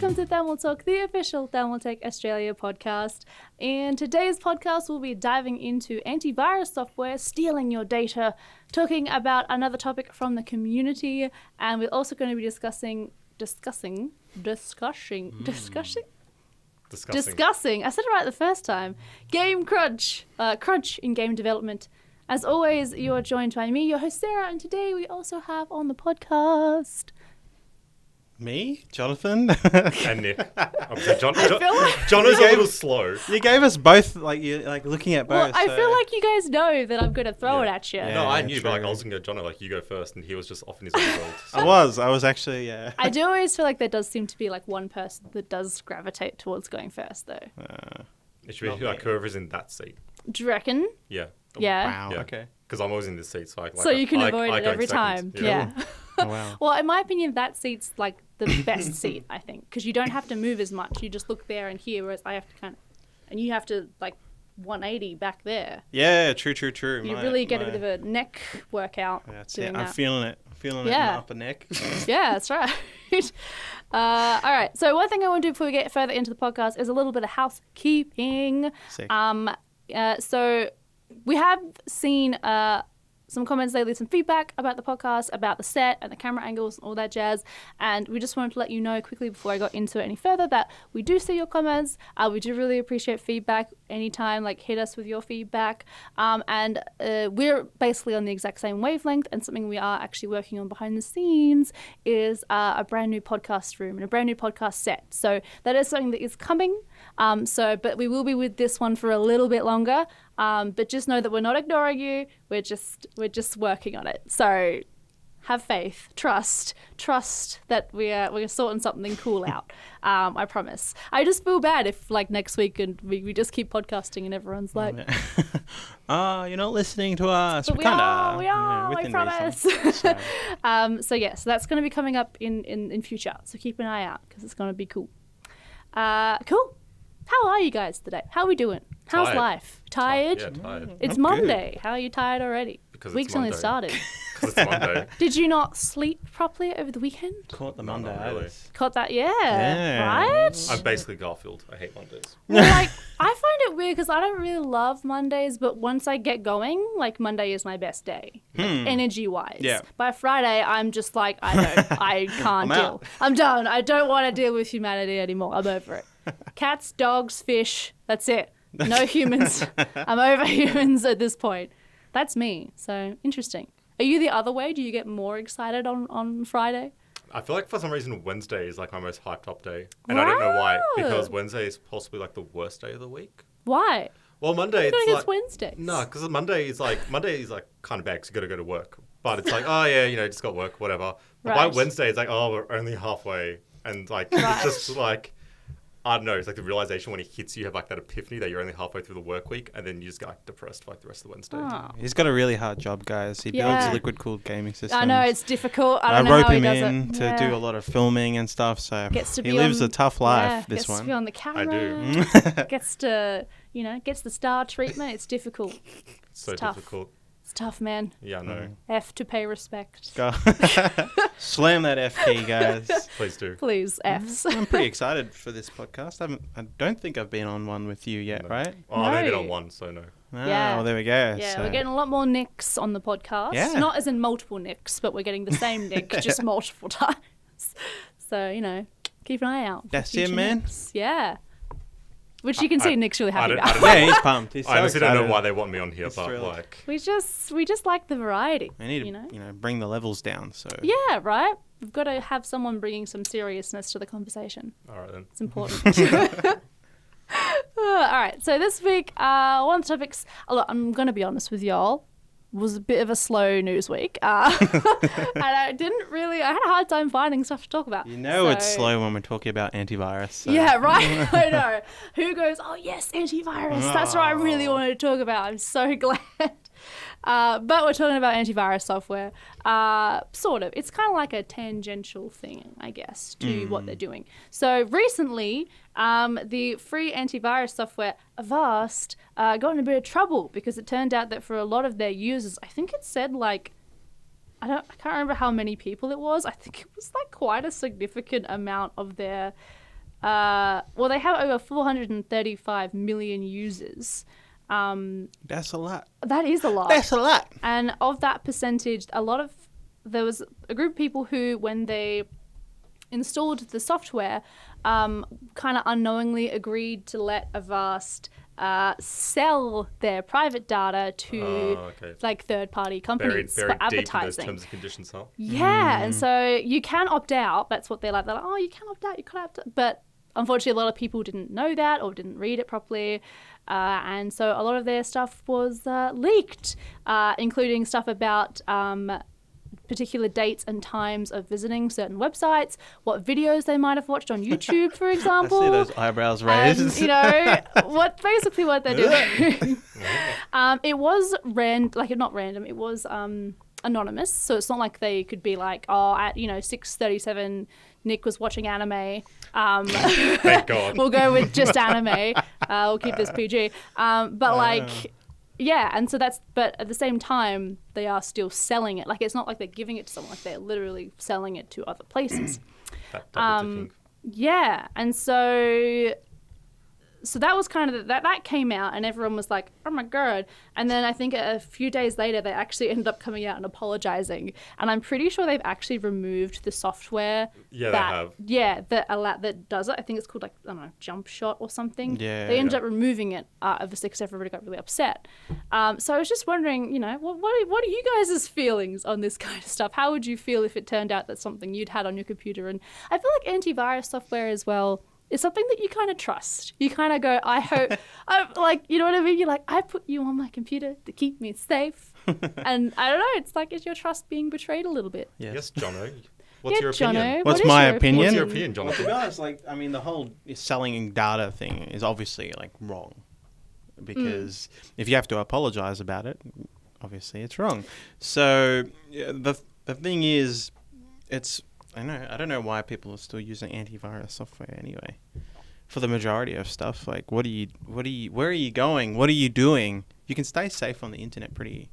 welcome to Thermaltake, the official Thermaltake Australia podcast. In today's podcast, we'll be diving into antivirus software, stealing your data, talking about another topic from the community, and we're also going to be discussing. I said it right the first time. Game crunch in game development. As always, you are joined by me, your host Sarah, and today we also have on the podcast me, Jonathan, and Nick. Jono's a little slow. You gave us both, you're looking at both. Well, I feel like you guys know that I'm going to throw it at you. Yeah, no, I knew, but I was going to go, Jono, you go first, and he was just off in his own world. So. I was actually, yeah. I do always feel like there does seem to be one person that does gravitate towards going first, though. It should be whoever's in that seat. Do you reckon? Yeah. Yeah. Wow. Yeah. Okay. Because I'm always in this seat, so you can avoid it every time. Yeah. Oh, wow. Well, in my opinion, that seat's the best seat, I think, because you don't have to move as much. You just look there and here, whereas I have to and you have to 180 back there. Yeah, true. You really get a bit of a neck workout. That's doing it. that. I'm feeling it. It in my upper neck. Yeah, that's right. All right. So one thing I want to do before we get further into the podcast is a little bit of housekeeping. Sick. So we have seen some comments lately, some feedback about the podcast, about the set and the camera angles and all that jazz. And we just wanted to let you know quickly before I got into it any further that we do see your comments. We do really appreciate feedback anytime, hit us with your feedback. And we're basically on the exact same wavelength, and something we are actually working on behind the scenes is a brand new podcast room and a brand new podcast set. So that is something that is coming. But we will be with this one for a little bit longer. But just know that we're not ignoring you. We're just working on it. So have faith, trust that we're sorting something cool out. I promise. I just feel bad if next week and we just keep podcasting and everyone's like, you're not listening to us. But we are, I promise. So that's going to be coming up in future. So keep an eye out because it's going to be cool. Cool. How are you guys today? How are we doing? How's life? Tired? Yeah, tired. It's I'm Monday. good. How are you tired already? Because Week's it's only Monday. started. Because it's Monday. Did you not sleep properly over the weekend? Caught the No, Monday. not really. Caught that? Yeah. Yeah. Right? I'm basically Garfield. I hate Mondays. Well, I find it weird because I don't really love Mondays, but once I get going, Monday is my best day, energy-wise. Yeah. By Friday, I'm just I can't I'm deal. out. I'm done. I don't want to deal with humanity anymore. I'm over it. Cats, dogs, fish, that's it. No humans. I'm over humans at this point. That's me. So, interesting. Are you the other way? Do you get more excited on Friday? I feel like for some reason Wednesday is my most hyped up day. And I don't know why. Because Wednesday is possibly the worst day of the week. Why? Well, Monday it's Wednesdays. No, because Monday is kind of bad because you got to go to work. But it's oh yeah, just got work, whatever. But by Wednesday it's we're only halfway. And it's just I don't know, it's the realization when it hits you, you have that epiphany that you're only halfway through the work week, and then you just get depressed for the rest of the Wednesday. Oh. He's got a really hard job, guys. He builds liquid-cooled gaming systems. I know, it's difficult. I don't know rope how he him does in it. to do a lot of filming and stuff, so He lives a tough life, this gets one. to be on the camera. I do. Gets to, gets the star treatment. It's difficult. So tough. difficult. It's tough, man. Yeah, I know. F to pay respect. Go. Slam that F key, guys. Please do. Please, Fs. I'm pretty excited for this podcast. I don't think I've been on one with you yet, No. right? Oh, I've only been No. on one, so no. Yeah. Well, there we go. Yeah, so. we're getting a lot more Nicks on the podcast. Yeah. Not as in multiple Nicks, but we're getting the same Nick just multiple times. So, keep an eye out. for That's future it, man. Nicks. Yeah. Which you can see Nick's really happy about. Yeah, he's pumped. He's so I honestly don't know excited. why they want me on here, He's but thrilled. We just like the variety. We need to, bring the levels down. So Yeah, right? We've got to have someone bringing some seriousness to the conversation. all right then. It's important. All right, so this week, one of the topics, look, I'm going to be honest with y'all, was a bit of a slow news week. And I had a hard time finding stuff to talk about. it's slow when we're talking about antivirus. So. Yeah, right? I know. Who goes, oh yes, antivirus. That's what I really wanted to talk about. I'm so glad. But we're talking about antivirus software. Sort of. It's kind of like a tangential thing, I guess, to what they're doing. So recently, the free antivirus software Avast got in a bit of trouble because it turned out that for a lot of their users, I think it said I can't remember how many people it was. I think it was quite a significant amount of their well, they have over 435 million users. That's a lot. That is a lot. That's a lot. And of that percentage, there was a group of people who, when they installed the software, kind of unknowingly agreed to let Avast sell their private data to like third-party companies very for advertising. Deep in those terms and conditions, huh? Yeah, and so you can opt out. That's what they're like. They're like, oh, you can opt out, you can opt out. But unfortunately, a lot of people didn't know that or didn't read it properly. And so a lot of their stuff was leaked, including stuff about particular dates and times of visiting certain websites, what videos they might have watched on YouTube, for example. I see those eyebrows raised. And, you know, what they're doing. It was not random. It was anonymous, so it's not like they could be like, oh, at 6:37, Nick was watching anime. Thank God. We'll go with just anime. We'll keep this PG. Yeah, and so but at the same time, they are still selling it. Like, it's not like they're giving it to someone, like they're literally selling it to other places. Yeah, and so that was kind of that came out, and everyone was like, oh my God. And then I think a few days later, they actually ended up coming out and apologizing. And I'm pretty sure they've actually removed the software. Yeah, they have. Yeah, that does it. I think it's called, like, I don't know, Jump Shot or something. Yeah. They ended up removing it obviously because everybody got really upset. So I was just wondering, what are you guys' feelings on this kind of stuff? How would you feel if it turned out that's something you'd had on your computer? And I feel like antivirus software as well is something that you kind of trust. You kind of go, I hope, you know what I mean? You're like, I put you on my computer to keep me safe. And I don't know, it's like, is your trust being betrayed a little bit? Yes, Jono. What's your opinion? Jono, What's my opinion? What's your opinion, Jonathan? Well, to be honest, the whole selling data thing is obviously wrong, because if you have to apologize about it, obviously it's wrong. So the thing is, I don't know why people are still using antivirus software anyway. For the majority of stuff, like, where are you going? What are you doing? You can stay safe on the internet pretty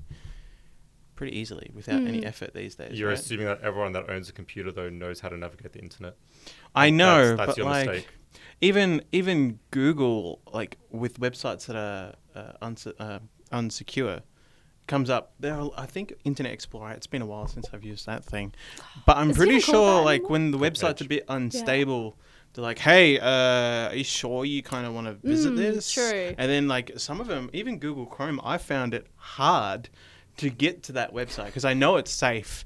easily without any effort these days. You're right? assuming that everyone that owns a computer, though, knows how to navigate the internet. I know, that's but your mistake. Even Google, like, with websites that are unsecure, comes up there. I think Internet Explorer, it's been a while since I've used that thing, but I'm pretty sure, like, when the website's a bit unstable, they're like, hey, are you sure you kind of want to visit this? True. And then, like, some of them, even Google Chrome, I found it hard to get to that website because I know it's safe.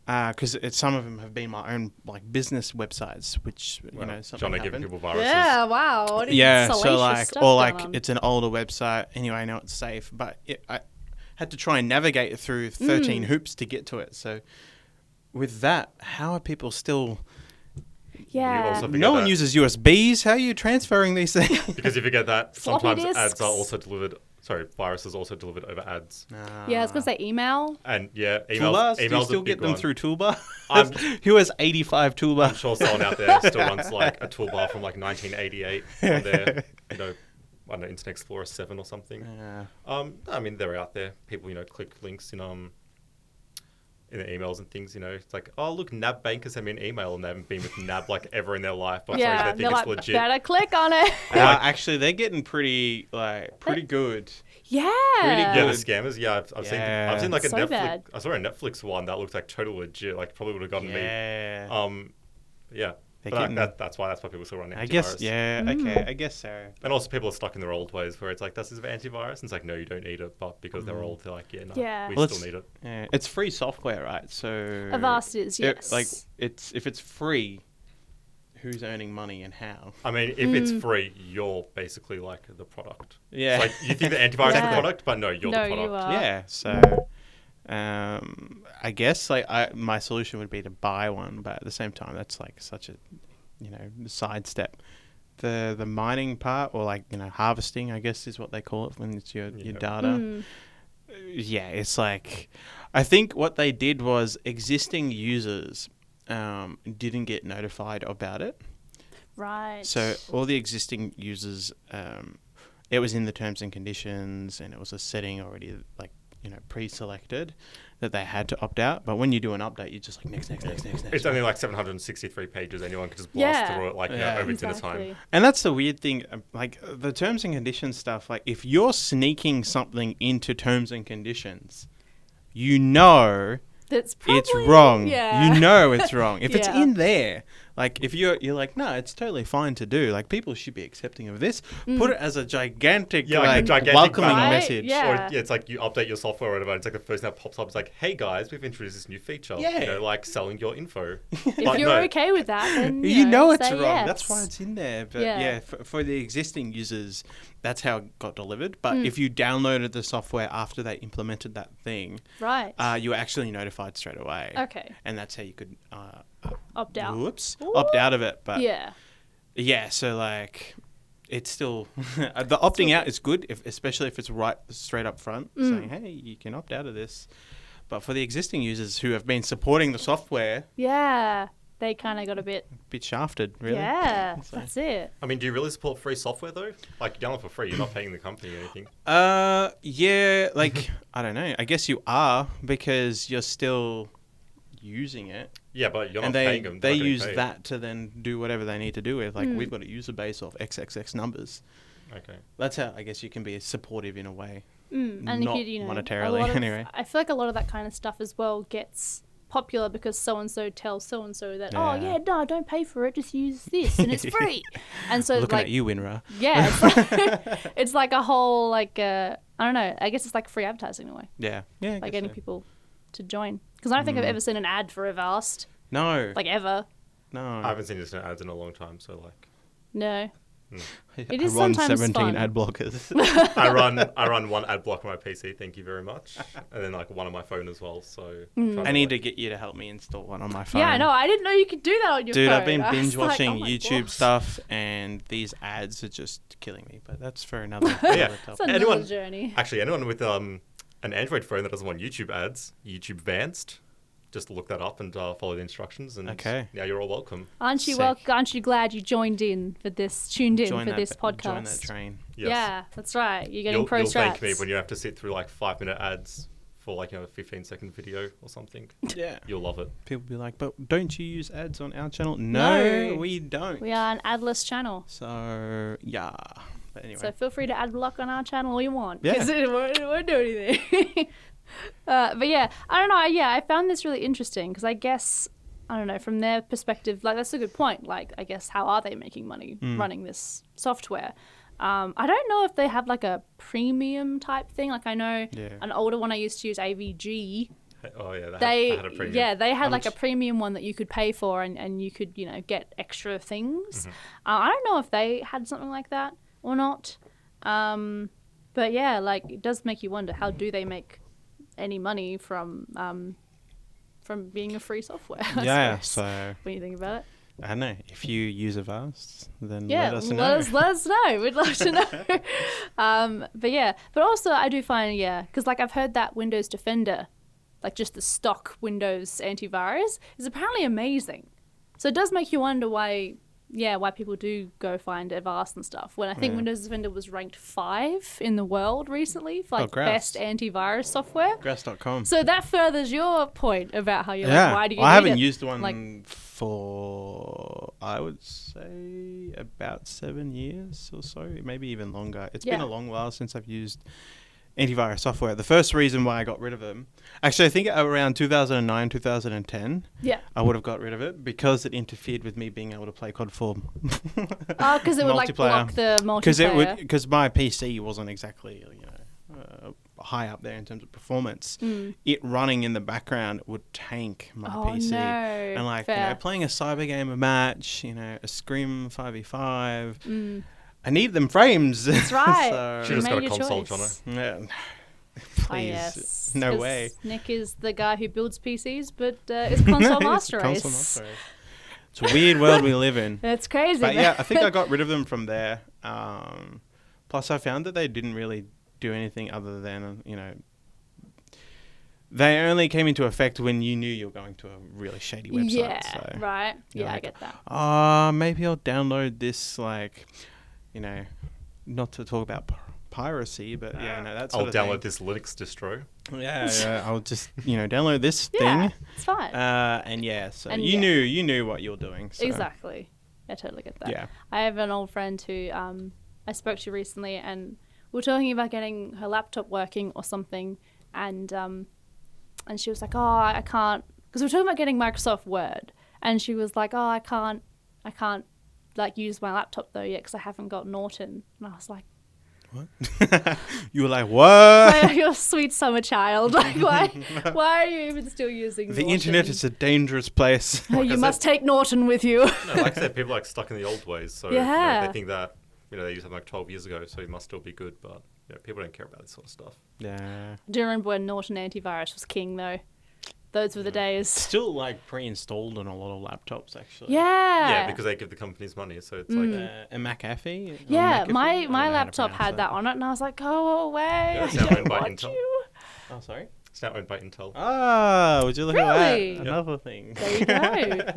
Because some of them have been my own, like, business websites, which something Jono happened. giving people viruses. Yeah, wow. What So, like, stuff or like going on. it's an older website. Anyway, I know it's safe, but I had to try and navigate it through 13 hoops to get to it. So with that, how are people still... Yeah. No one uses USBs. How are you transferring these things? Because if you get that, Floppy sometimes disks. ads are also delivered... Sorry, viruses also delivered over ads. Yeah, I was going to say email. And yeah, Toolbars? emails Do you still a big get them one. through Toolbar? I'm- Who has 85 Toolbars? I'm sure someone out there still runs like a toolbar from like 1988 on their, I don't know, Internet Explorer 7 or something. Yeah. I mean, they're out there. People, click links in their emails and things. It's like, oh, look, NAB Banker sent me an email, and they haven't been with NAB like ever in their life. But Yeah, they they're think like, it's legit. better click on it. Actually, they're getting pretty good. Yeah. Pretty Yeah, good. the scammers. Yeah, I've seen like a So Netflix. bad. I saw a Netflix one that looked like totally legit. Like, probably would have gotten me. Yeah. But that's why people still run antivirus. I guess, okay, I guess so. And also people are stuck in their old ways where it's like, this is antivirus. And it's like, no, you don't need it. But because they're old, they're like, we still need it. Yeah, it's free software, right? So Avast is, yes. If it's free, who's earning money and how? I mean, if it's free, you're basically like the product. Yeah. It's like, you think the antivirus is the product, but no, you're the product. You are. Yeah, so... I guess my solution would be to buy one, but at the same time, that's like such a side step. The mining part, or harvesting, I guess is what they call it when it's your data. Yeah, it's like, I think what they did was existing users didn't get notified about it. Right. So all the existing users, it was in the terms and conditions, and it was a setting already pre-selected that they had to opt out. But when you do an update, you're just like next. It's only like 763 pages. Anyone can just blast through it over dinner time. And that's the weird thing, like the terms and conditions stuff. Like if you're sneaking something into terms and conditions, you know it's wrong. Yeah. You know it's wrong. If it's in there, like if you're like, no, it's totally fine to do. Like people should be accepting of this. Put it as a gigantic, welcoming message. Yeah. Or it's like you update your software or whatever. It's like the first thing that pops up is like, hey guys, we've introduced this new feature. Yeah. You know, like selling your info. If you're okay with that, then you know it's say wrong. yes. That's why it's in there. But for the existing users, that's how it got delivered. But if you downloaded the software after they implemented that thing, right, you were actually notified straight away. Okay. And that's how you could opt out. Opt out of it. But yeah. So like, it's still the opting out is good, especially if it's right straight up front, saying, hey, you can opt out of this. But for the existing users who have been supporting the software, they kind of got a bit shafted, really. Yeah, that's it. I mean, do you really support free software though? Like, you download for free, you're not paying the company or anything. Yeah, like I don't know. I guess you are because you're still using it. Yeah, but you're not paying them. They use that to then do whatever they need to do with. Like we've got a user base of XXX numbers. Okay. That's how I guess you can be supportive in a way. And not if you monetarily anyway. I feel like a lot of that kind of stuff as well gets popular because so-and-so tells so-and-so that, no, don't pay for it, just use this and it's free. And so looking at you, Winra. Yeah, it's like a whole, like, I don't know, I guess it's like free advertising in a way. Yeah. Like getting people to join. Because I don't think I've ever seen an ad for Avast. No. Like, ever. No. I haven't seen this ads in a long time, so like... No. It is I run sometimes 17 fun. ad blockers. I run one ad block on my PC, thank you very much. And then like one on my phone as well, so... I need to get you to help me install one on my phone. Yeah, I know. I didn't know you could do that on your phone. Dude, I've been binge watching YouTube stuff and these ads are just killing me. But that's for another It's another journey. Actually, anyone with an Android phone that doesn't want YouTube ads, YouTube Vanced, just look that up and follow the instructions, and now you're all welcome. Aren't you glad you tuned in for this podcast? Join that train. Yes. Yeah, that's right. You're getting pro strats. You'll thank me when you have to sit through like 5-minute ads for like a 15-second video or something. Yeah. You'll love it. People be like, but don't you use ads on our channel? No, we don't. We are an adless channel. So, yeah. But anyway. So feel free to ad block on our channel all you want. Because it won't do anything. But yeah, I don't know. I found this really interesting because I guess, I don't know, from their perspective, like that's a good point. Like, I guess, how are they making money running this software? I don't know if they have like a premium type thing. Like I know an older one I used to use, AVG. Oh yeah, they had a premium. Yeah, they had like a premium one that you could pay for and you could, get extra things. I don't know if they had something like that or not. But yeah, like it does make you wonder, how do they make any money from being a free software? So when you think about it, I don't know. If you use Avast, then let us know. We'd love to know. But also I do find because like I've heard that Windows Defender, like just the stock Windows antivirus, is apparently amazing. So it does make you wonder why people do go find Avast and stuff. When I think Windows Defender was ranked 5 in the world recently for like best antivirus software. Grass.com. So that furthers your point about how you're like, why do you need I haven't it? used one for, I would say, about 7 years or so, maybe even longer. It's been a long while since I've used antivirus software. The first reason why I got rid of them, actually I think around 2009, 2010, I would have got rid of it because it interfered with me being able to play COD 4. Because it would like block the multiplayer. Because my PC wasn't exactly high up there in terms of performance. It running in the background would tank my PC. No. And like playing a cyber game, a match, a scrim 5v5. I need them frames. That's right. So she just got a console, Jono. Yeah. Please. Yes. No way. Nick is the guy who builds PCs, but is console master race. It's a weird world we live in. It's crazy. But yeah, I think I got rid of them from there. Plus, I found that they didn't really do anything other than, they only came into effect when you knew you were going to a really shady website. Yeah, so right. Yeah, I get that. Maybe I'll download this, not to talk about piracy, but that's. I'll download this Linux distro. Yeah, I'll just download this Yeah, thing. it's fine. So you knew what you're doing. So. Exactly. I totally get that. Yeah. I have an old friend who I spoke to recently, and we were talking about getting her laptop working or something, and she was like, "Oh, I can't," because we were talking about getting Microsoft Word, and she was like, "Oh, I can't like use my laptop though yet because I haven't got Norton," and I was like, "What?" You were like, "What?" You're a sweet summer child. Like, why are you even still using the Norton? internet is a dangerous place. You must take Norton with you. No, like I said, people are like stuck in the old ways, so they think that they used something like 12 years ago, so it must still be good, but people don't care about this sort of stuff. Yeah. Do you remember when Norton antivirus was king though? Those were the days. Still like pre-installed on a lot of laptops, actually. Yeah, because they give the companies money, so it's like a McAfee. Yeah, McAfee? my laptop had that on it, and I was like, "Go away! Yeah, it's I now don't owned by want Intel. you." Oh, sorry. It's now owned by Intel. Ah, would you look Really? at that? Another thing. There you go.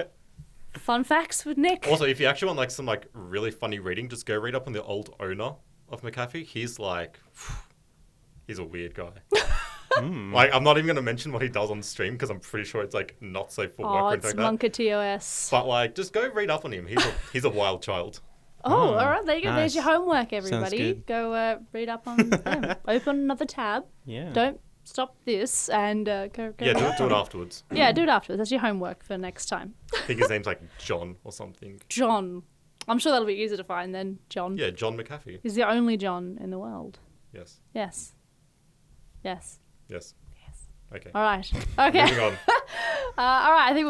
Fun facts with Nick. Also, if you actually want like some like really funny reading, just go read up on the old owner of McAfee. He's like, he's a weird guy. Like, I'm not even going to mention what he does on stream because I'm pretty sure it's like not safe for work or anything it's like that. Monka TOS. But like, just go read up on him. He's a wild child. All right, there you go. Nice. There's your homework, everybody. good. Go read up on them. Open another tab. Yeah. Don't stop this and go. Yeah, do it afterwards. Yeah, do it afterwards. That's your homework for next time. I think his name's like John or something. John. I'm sure that'll be easier to find than John. Yeah, John McAfee. He's the only John in the world. Yes. Yes. Yes. Yes. Okay. All right. Okay. Moving on. All right. I think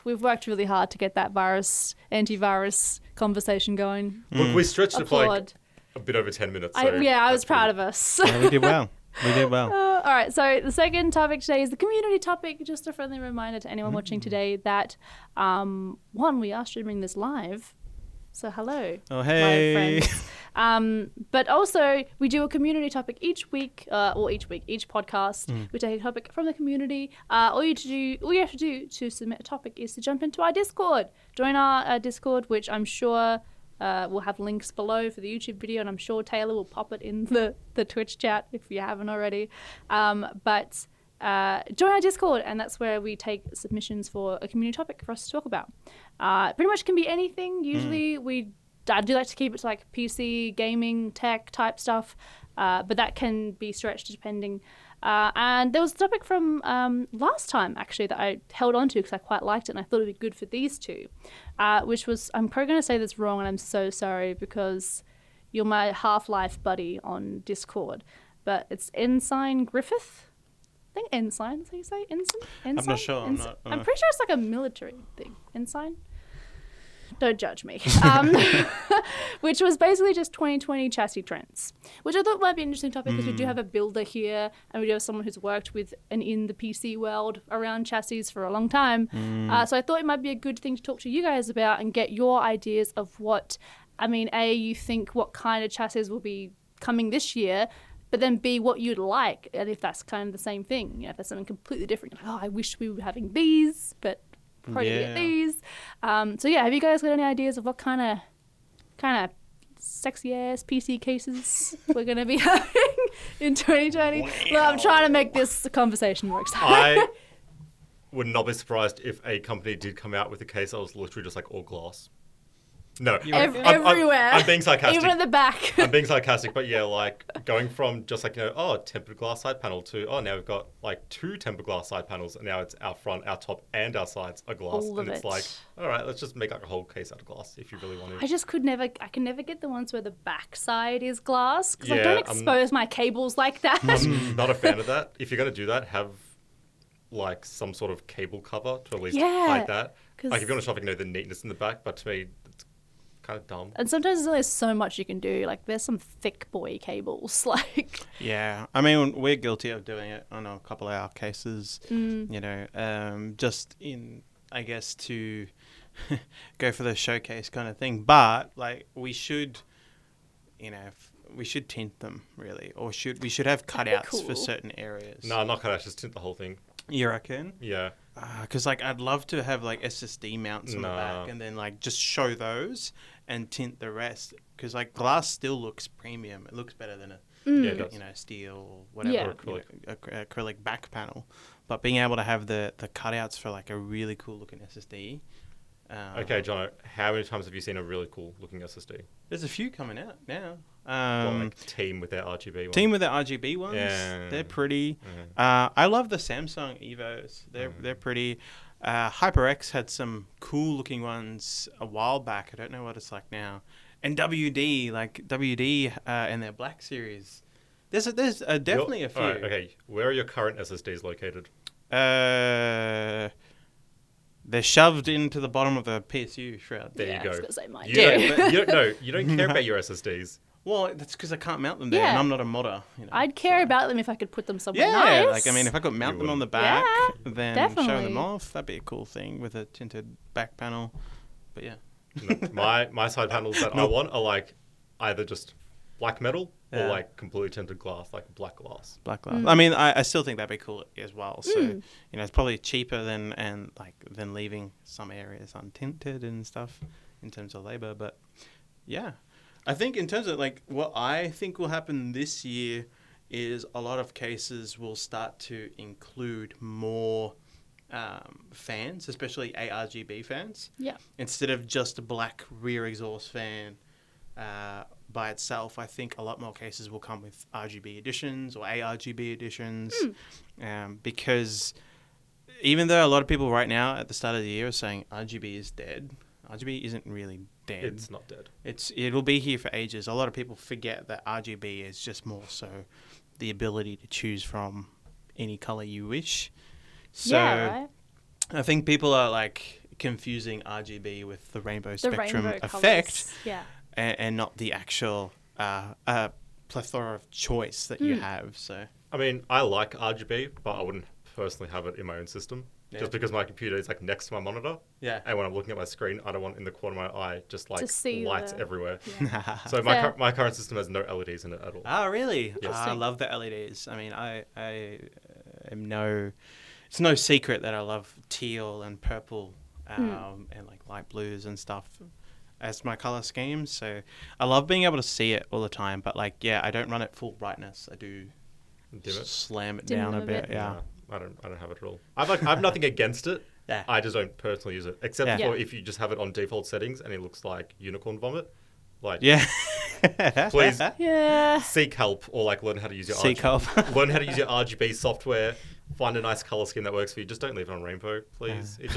we've worked really hard to get that antivirus conversation going. Look, we stretched it for like Applaud. a bit over 10 minutes. I was proud of us. Yeah, we did well. All right. So the second topic today is the community topic. Just a friendly reminder to anyone watching today that we are streaming this live. So hello, Oh, hey. my friends. But also we do a community topic each week, each podcast. We take a topic from the community. All you have to do to submit a topic is to jump into our Discord. Join our Discord, which I'm sure we'll have links below for the YouTube video, and I'm sure Taylor will pop it in the Twitch chat if you haven't already. But join our Discord, and that's where we take submissions for a community topic for us to talk about. Pretty much can be anything. Usually I do like to keep it to like PC, gaming, tech type stuff, but that can be stretched depending. And there was a topic from last time actually that I held on to because I quite liked it and I thought it would be good for these two, which was, I'm probably going to say this wrong and I'm so sorry because you're my Half-Life buddy on Discord, but it's Ensign Griffith. I think Ensign, is that how you say? Ensign? I'm not sure. I'm pretty sure it's like a military thing. Ensign? Don't judge me. Which was basically just 2020 chassis trends, which I thought might be an interesting topic because we do have a builder here and we do have someone who's worked with and in the PC world around chassis for a long time. So I thought it might be a good thing to talk to you guys about and get your ideas of what, you think what kind of chassis will be coming this year, but then B, what you'd like, and if that's kind of the same thing. If there's something completely different, like, I wish we were having these, but probably get these. So yeah, have you guys got any ideas of what kind of sexy ass PC cases we're going to be having in 2020? Wow. Well, I'm trying to make this conversation more exciting. I would not be surprised if a company did come out with a case that was literally just like all glass. No, Everywhere. I'm being sarcastic. Even at the back. I'm being sarcastic, but yeah, like going from just like, tempered glass side panel to, now we've got like 2 tempered glass side panels and now it's our front, our top and our sides are glass. All of and it's it. like, all right, let's just make like a whole case out of glass if you really want to. I can never get the ones where the back side is glass because I Yeah, don't expose my cables like that. I'm not a fan of that. If you're going to do that, have like some sort of cable cover to at least hide that. Like if you want to show the neatness in the back, but to me, it's kind of dumb. And sometimes there's only so much you can do. Like there's some thick boy cables. Like Yeah, we're guilty of doing it on a couple of our cases. Just in, I guess, to go for the showcase kind of thing. But like we should tint them really, or we should have cutouts for certain areas. No, not cutouts. Just tint the whole thing. You reckon? Yeah. Because I'd love to have like SSD mounts on the back and then like just show those and tint the rest, because like glass still looks premium. It looks better than a it does. steel or whatever, Yeah. acrylic back panel. But being able to have the cutouts for like a really cool looking SSD. Okay, Jono, how many times have you seen a really cool looking SSD? There's a few coming out now. Like Team with their RGB ones? Team with the RGB ones. Yeah. They're pretty. I love the Samsung Evos. They're pretty. HyperX had some cool looking ones a while back. I don't know what it's like now. And WD and their Black series. There's definitely a few. All right, okay, where are your current SSDs located? They're shoved into the bottom of the PSU shroud. There you go. I was gonna say mine You too. you don't care about your SSDs. Well, that's because I can't mount them there, and Yeah. I'm not a modder. I'd care about them if I could put them somewhere Yeah, nice. like I mean, if I could mount You them on the would. back, Yeah, then show definitely. them off, that'd be a cool thing with a tinted back panel. But yeah, No, my side panels that I want are like either just black metal or Yeah. like completely tinted glass, like black glass. black glass. I mean, I still think that'd be cool as well. So it's probably cheaper than leaving some areas untinted and stuff in terms of labor. But yeah, I think in terms of like what I think will happen this year is a lot of cases will start to include more fans, especially ARGB fans. Yeah. Instead of just a black rear exhaust fan by itself, I think a lot more cases will come with RGB editions or ARGB editions because even though a lot of people right now at the start of the year are saying RGB is dead, RGB isn't really dead. It's not dead. It'll be here for ages. A lot of people forget that RGB is just more so the ability to choose from any color you wish. So right. I think people are like confusing RGB with the rainbow The spectrum rainbow effect colours. Yeah. and not the actual plethora of choice that you have. So I mean, I like RGB, but I wouldn't personally have it in my own system. Yeah. Just because my computer is like next to my monitor. yeah. And when I'm looking at my screen, I don't want in the corner of my eye just like see lights the- everywhere. Yeah. So Fair. my current system has no LEDs in it at all. Ah, really? Yes. I love the LEDs. I mean, I am no. It's no secret that I love teal and purple and like light blues and stuff as my color schemes. So I love being able to see it all the time. But like, yeah, I don't run it full brightness. I do Dim it. slam it Dim down them a a bit. bit. Yeah. I don't have it at all. I have nothing against it. Yeah. I just don't personally use it, except Yeah. for if you just have it on default settings and it looks like unicorn vomit. Like, Yeah. please Yeah. seek help or like learn how to use your Seek help. learn how to use your RGB software. Find a nice color scheme that works for you. Just don't leave it on rainbow, please. It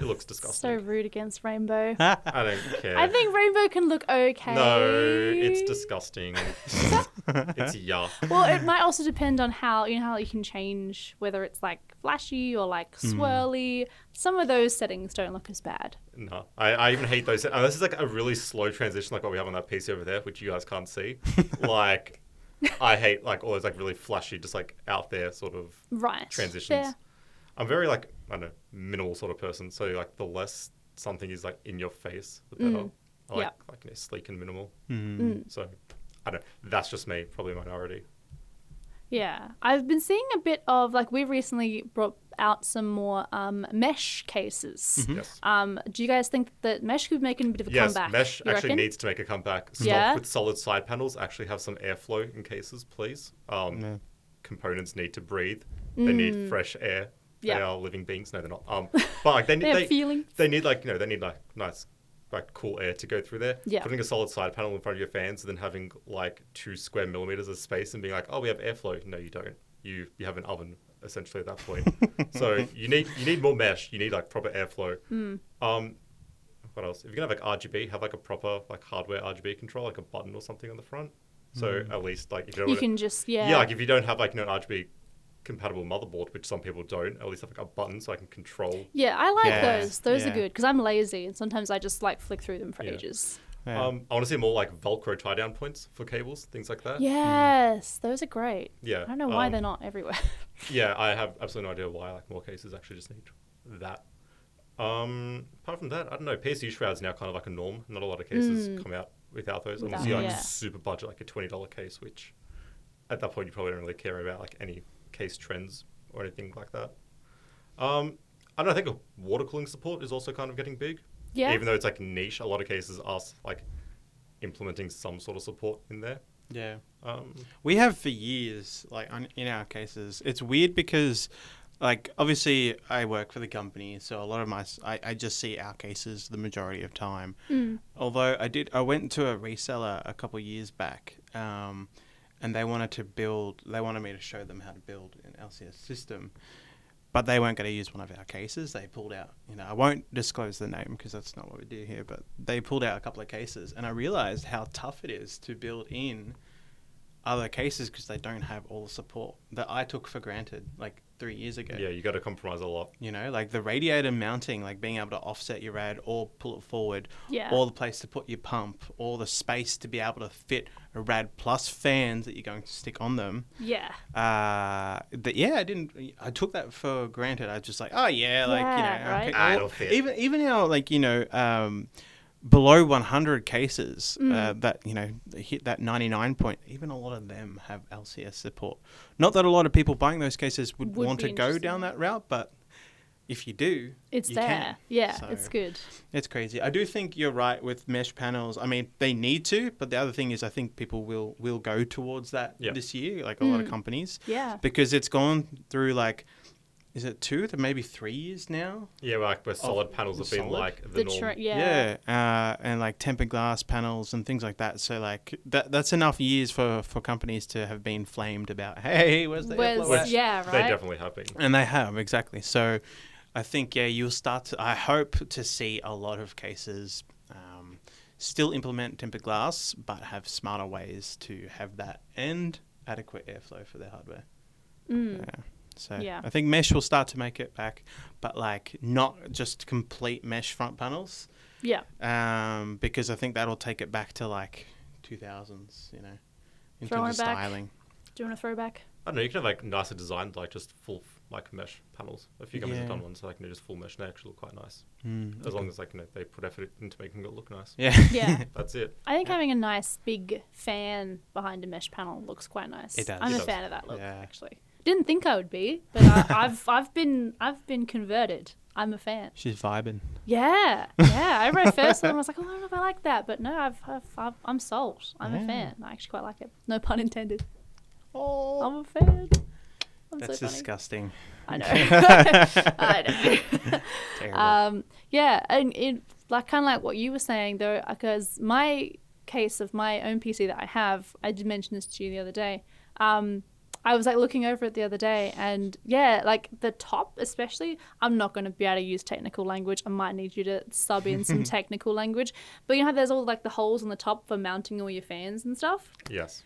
looks So disgusting. rude against rainbow. I don't care. I think rainbow can look okay. No, it's disgusting. It's yuck. Well, it might also depend on how you can change whether it's like flashy or like swirly. Some of those settings don't look as bad. No, I even hate those. This is like a really slow transition, like what we have on that PC over there, which you guys can't see. Like, I hate like all those like really flashy, just like out there sort of Right. transitions. Fair. I'm very like, I don't know, minimal sort of person. So like the less something is like in your face, the better. I like Yep. like sleek and minimal. Mm. So I don't. That's just me. Probably a minority. Yeah. I've been seeing a bit of like we recently brought out some more mesh cases. Yes. Do you guys think that mesh could make a bit of a Yes, comeback? mesh you actually reckon? needs to make a comeback. Stop Yeah? with solid side panels. Actually have some airflow in cases, please. Components need to breathe. They need fresh air. They Yeah. are living beings. No, they're not. But like they They have need feelings. they need like they need like nice like cool air to go through there. Yeah. Putting a solid side panel in front of your fans and then having like 2 square millimeters of space and being like, oh, we have airflow. No, you don't. You have an oven essentially at that point. So you need more mesh. You need like proper airflow. What else? If you're gonna have like RGB, have like a proper like hardware RGB control, like a button or something on the front. So at least like if you don't You wanna- can just like if you don't have like an RGB compatible motherboard, which some people don't, at least have like a button so I can control. Yeah, I like Yeah, those. Those are yeah. good because I'm lazy and sometimes I just like flick through them for Yeah. ages. Yeah. I want to see more like Velcro tie down points for cables, things like that. Yes, those are great. Yeah. I don't know why they're not everywhere. Yeah, I have absolutely no idea why. Like more cases actually just need that. Apart from that, I don't know. PSU shrouds now kind of like a norm. Not a lot of cases come out without those, unless Without, you're like yeah. super budget, like a $20 case, which at that point you probably don't really care about like any case trends or anything like that. I don't know, I think water cooling support is also kind of getting big. Yeah. Even though it's like niche, a lot of cases are like implementing some sort of support in there. Yeah. We have for years, like in our cases, it's weird because, like, obviously I work for the company, so a lot of I just see our cases the majority of time. Although I went to a reseller a couple of years back, and they wanted me to show them how to build an LCS system. But they weren't going to use one of our cases. They pulled out, I won't disclose the name because that's not what we do here, but they pulled out a couple of cases. And I realized how tough it is to build in other cases because they don't have all the support that I took for granted like 3 years ago. Yeah, you got to compromise a lot. Like the radiator mounting, like being able to offset your rad or pull it forward, Yeah. or the place to put your pump, or the space to be able to fit a rad plus fans that you're going to stick on them. Yeah. I took that for granted. I was just like, oh yeah, like, right. It'll fit. even our, like, below 100 cases that hit that 99 point, even a lot of them have LCS support. Not that a lot of people buying those cases would want to go down that route, but if you do, it's you there. can. Yeah, So it's good. it's crazy. I do think you're right with mesh panels. I mean, they need to, but the other thing is I think people will go towards that this year, like a lot of companies. Yeah. Because it's gone through, like, is it 2 to maybe 3 years now? Yeah, like where solid panels have been solid? like the norm. And like tempered glass panels and things like that. So like that's enough years for companies to have been flamed about, hey, where's the airflow at? Yeah, right. They definitely have been. And they have, exactly. So I think, you'll start to, I hope to see a lot of cases still implement tempered glass, but have smarter ways to have that and adequate airflow for their hardware. Yeah. So I think mesh will start to make it back, but like not just complete mesh front panels. Yeah. Because I think that'll take it back to like 2000s, in Throwing terms of it back. styling. Do you want a throwback? I don't know, you can have like nicer designed, like just full like mesh panels. A few companies have done ones, so like just full mesh, and they actually look quite nice. As long as like they put effort into making it look nice. Yeah. Yeah. That's it. I think having a nice big fan behind a mesh panel looks quite nice. It does. I'm It a does. fan of that look, Yeah. actually. Didn't think I would be, but I've been converted. I'm a fan. She's vibing. Yeah. I read first and I was like, oh, I don't know if I like that, but no, I'm sold. I'm a fan. I actually quite like it. No pun intended. Oh, I'm a fan. I'm that's so funny. disgusting. I know. I know. Terrible. Yeah, and it like kind of like what you were saying though, because my case of my own PC that I have, I did mention this to you the other day. I was like looking over it the other day, and yeah, like the top especially, I'm not going to be able to use technical language. I might need you to sub in some technical language. But you know how there's all like the holes on the top for mounting all your fans and stuff? Yes.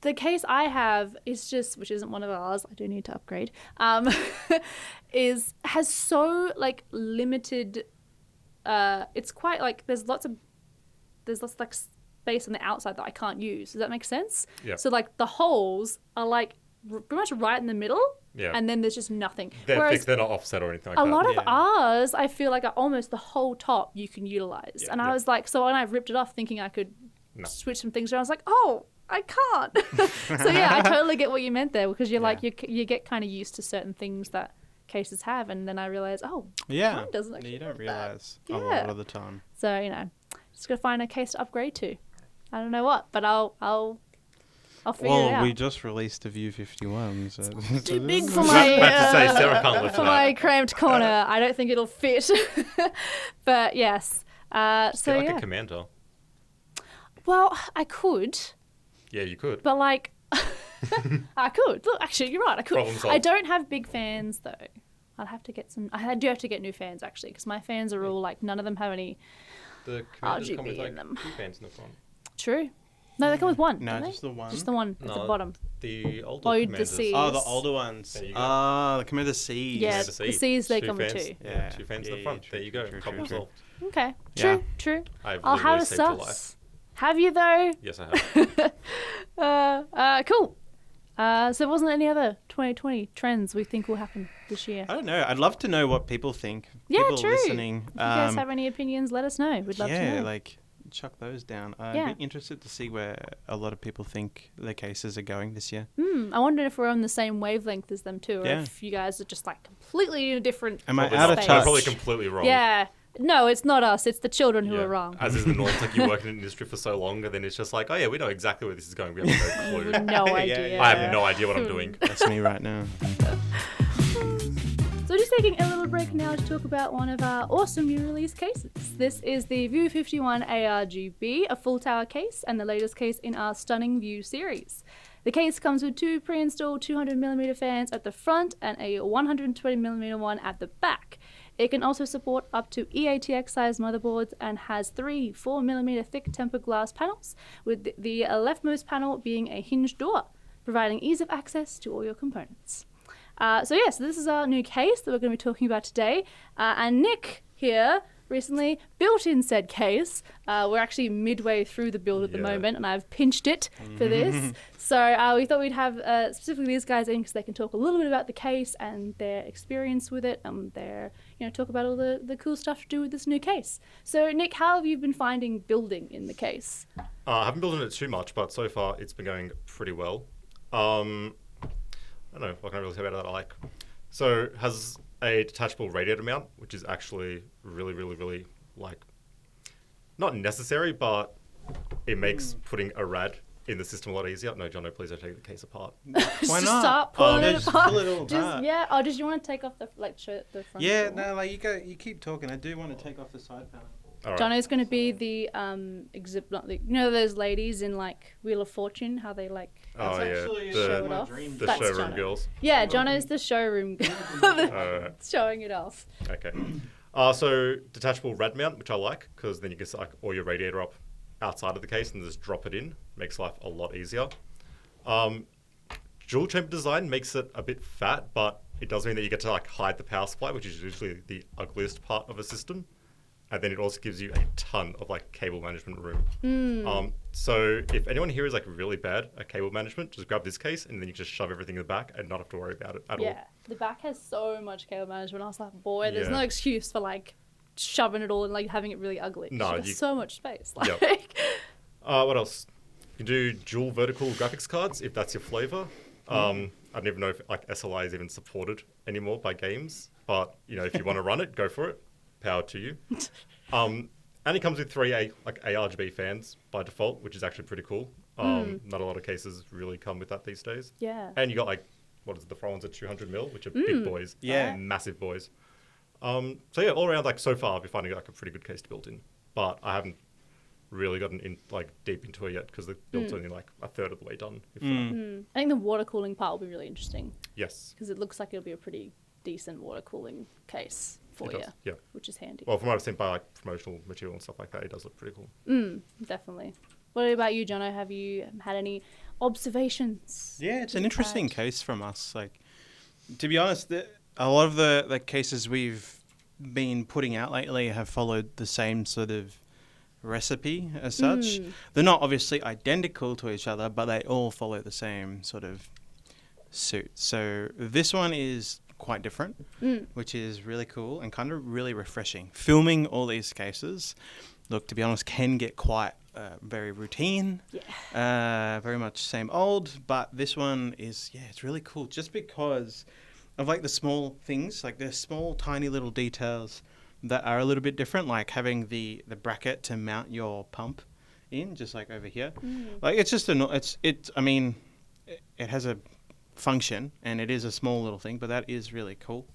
The case I have is just, which isn't one of ours, I do need to upgrade, has so like limited, it's quite like there's lots of like space on the outside that I can't use. Does that make sense? Yeah. So like the holes are like pretty much right in the middle. Yeah. And then there's just nothing. They're Whereas fixed, they're not offset or anything like a that. lot of ours, I feel like are almost the whole top you can utilize. Yeah, and I was like, so when I ripped it off thinking I could switch some things around, I was like, oh, I can't. So yeah, I totally get what you meant there, because you're like, you get kind of used to certain things that cases have, and then I realized, oh, mine doesn't actually you don't have that. realize a Yeah. lot of the time. So just gotta find a case to upgrade to. I don't know what, but I'll figure it out. We just released a View 51, so Too big for I was my about to say, Sarah can't lift for that. my cramped corner. I don't think it'll fit. But yes. Just So get like yeah. a commander. Well, I could, Yeah, you could. but like I could. Look, actually, you're right. I could. Problem solved. I don't have big fans though. I'll have to get some. I do have to get new fans actually, because my fans are all like none of them have any. The commanders RGB come with in like them. 2 fans in the front. True. No, they come with one. No, don't they? just the one. Just the one at the bottom. The older Oh, the commanders. Cs. Oh, the older ones. There you go. Ah, the Commander C's. Yeah, Commander the C. Cs they 2 come with fans. too. Yeah, 2 fans in the front. true, There you go. true, Problem true. solved. Okay. Yeah. True. I've I'll have a literally saved your life. sus. Have you though? Yes, I have. Cool. So there wasn't any other 2020 trends we think will happen this year. I don't know. I'd love to know what people think. Yeah, people true. listening. If you guys have any opinions, let us know. We'd love to know. like chuck those down. Yeah. I'd be interested to see where a lot of people think their cases are going this year. I wonder if we're on the same wavelength as them too, or Yeah. if you guys are just like completely in a different Am I Probably out not. of They're touch? probably completely wrong. Yeah. No, it's not us. It's the children who are wrong. As is the norm, it's like you work in an industry for so long, and then it's just like, oh yeah, we know exactly where this is going. We have no clue. No idea. I have no idea what I'm doing. That's me right now. So just taking a little break now to talk about one of our awesome new release cases. This is the View 51 ARGB, a full tower case, and the latest case in our stunning View series. The case comes with two pre-installed 200mm fans at the front and a 120mm one at the back. It can also support up to EATX-sized motherboards and has three 4mm thick tempered glass panels, with the leftmost panel being a hinged door, providing ease of access to all your components. So this is our new case that we're going to be talking about today. And Nick here recently built in said case. We're actually midway through the build at the moment, and I've pinched it for this. So we thought we'd have specifically these guys in because they can talk a little bit about the case and their experience with it, and their talk about all the cool stuff to do with this new case. So Nick, how have you been finding building in the case? I haven't built in it too much, but so far it's been going pretty well. I don't know, what can I really say about that? So it has a detachable radiator mount, which is actually really, really, really, not necessary, but it makes putting a rad in the system a lot easier. No, Jono, please don't take the case apart. Why not? Start pulling it apart. Pull it all apart. Oh, did you want to take off the front? Yeah, door? no, you keep talking. I do want to take off the side panel. Right. Jono's going to be the those ladies in Wheel of Fortune, how they Oh yeah, show it off. the That's showroom Jono. girls. Yeah, Jono's the showroom girl, showing it off. Okay. So detachable rad mount, which I like, because then you can set all your radiator up outside of the case and just drop it in. Makes life a lot easier. Dual chamber design makes it a bit fat, but it does mean that you get to hide the power supply, which is usually the ugliest part of a system. And then it also gives you a ton of cable management room. So if anyone here is really bad at cable management, just grab this case and then you just shove everything in the back and not have to worry about it at all. Yeah, the back has so much cable management. I was like, boy, there's no excuse for shoving it all and having it really ugly. No, there's so much space. Yep. What else? You can do dual vertical graphics cards if that's your flavor. I don't even know if SLI is even supported anymore by games, but if you want to run it, go for it. Power to you. And it comes with three ARGB fans by default, which is actually pretty cool. Not a lot of cases really come with that these days. Yeah. And you got the front ones at 200mm, which are big boys. Yeah. Massive boys. So yeah, all around I will be finding a pretty good case to build in. But I haven't really gotten in deep into it yet because the build's only a third of the way done. I think the water cooling part will be really interesting. Yes. Because it looks like it'll be a pretty decent water cooling case for you. Yeah. Which is handy. Well, from what I've seen by promotional material and stuff like that, it does look pretty cool. Definitely. What about you, Jono? Have you had any observations? Yeah, it's an interesting case from us. To be honest, a lot of the cases we've been putting out lately have followed the same sort of recipe as such. They're not obviously identical to each other, but they all follow the same sort of suit. So this one is quite different, which is really cool and kind of really refreshing. Filming all these cases, look, to be honest, can get quite very routine, very much same old, but this one is, it's really cool just because of the small things, the small tiny little details that are a little bit different, like having the bracket to mount your pump in, just over here. It's just it has a function and it is a small little thing, but that is really cool.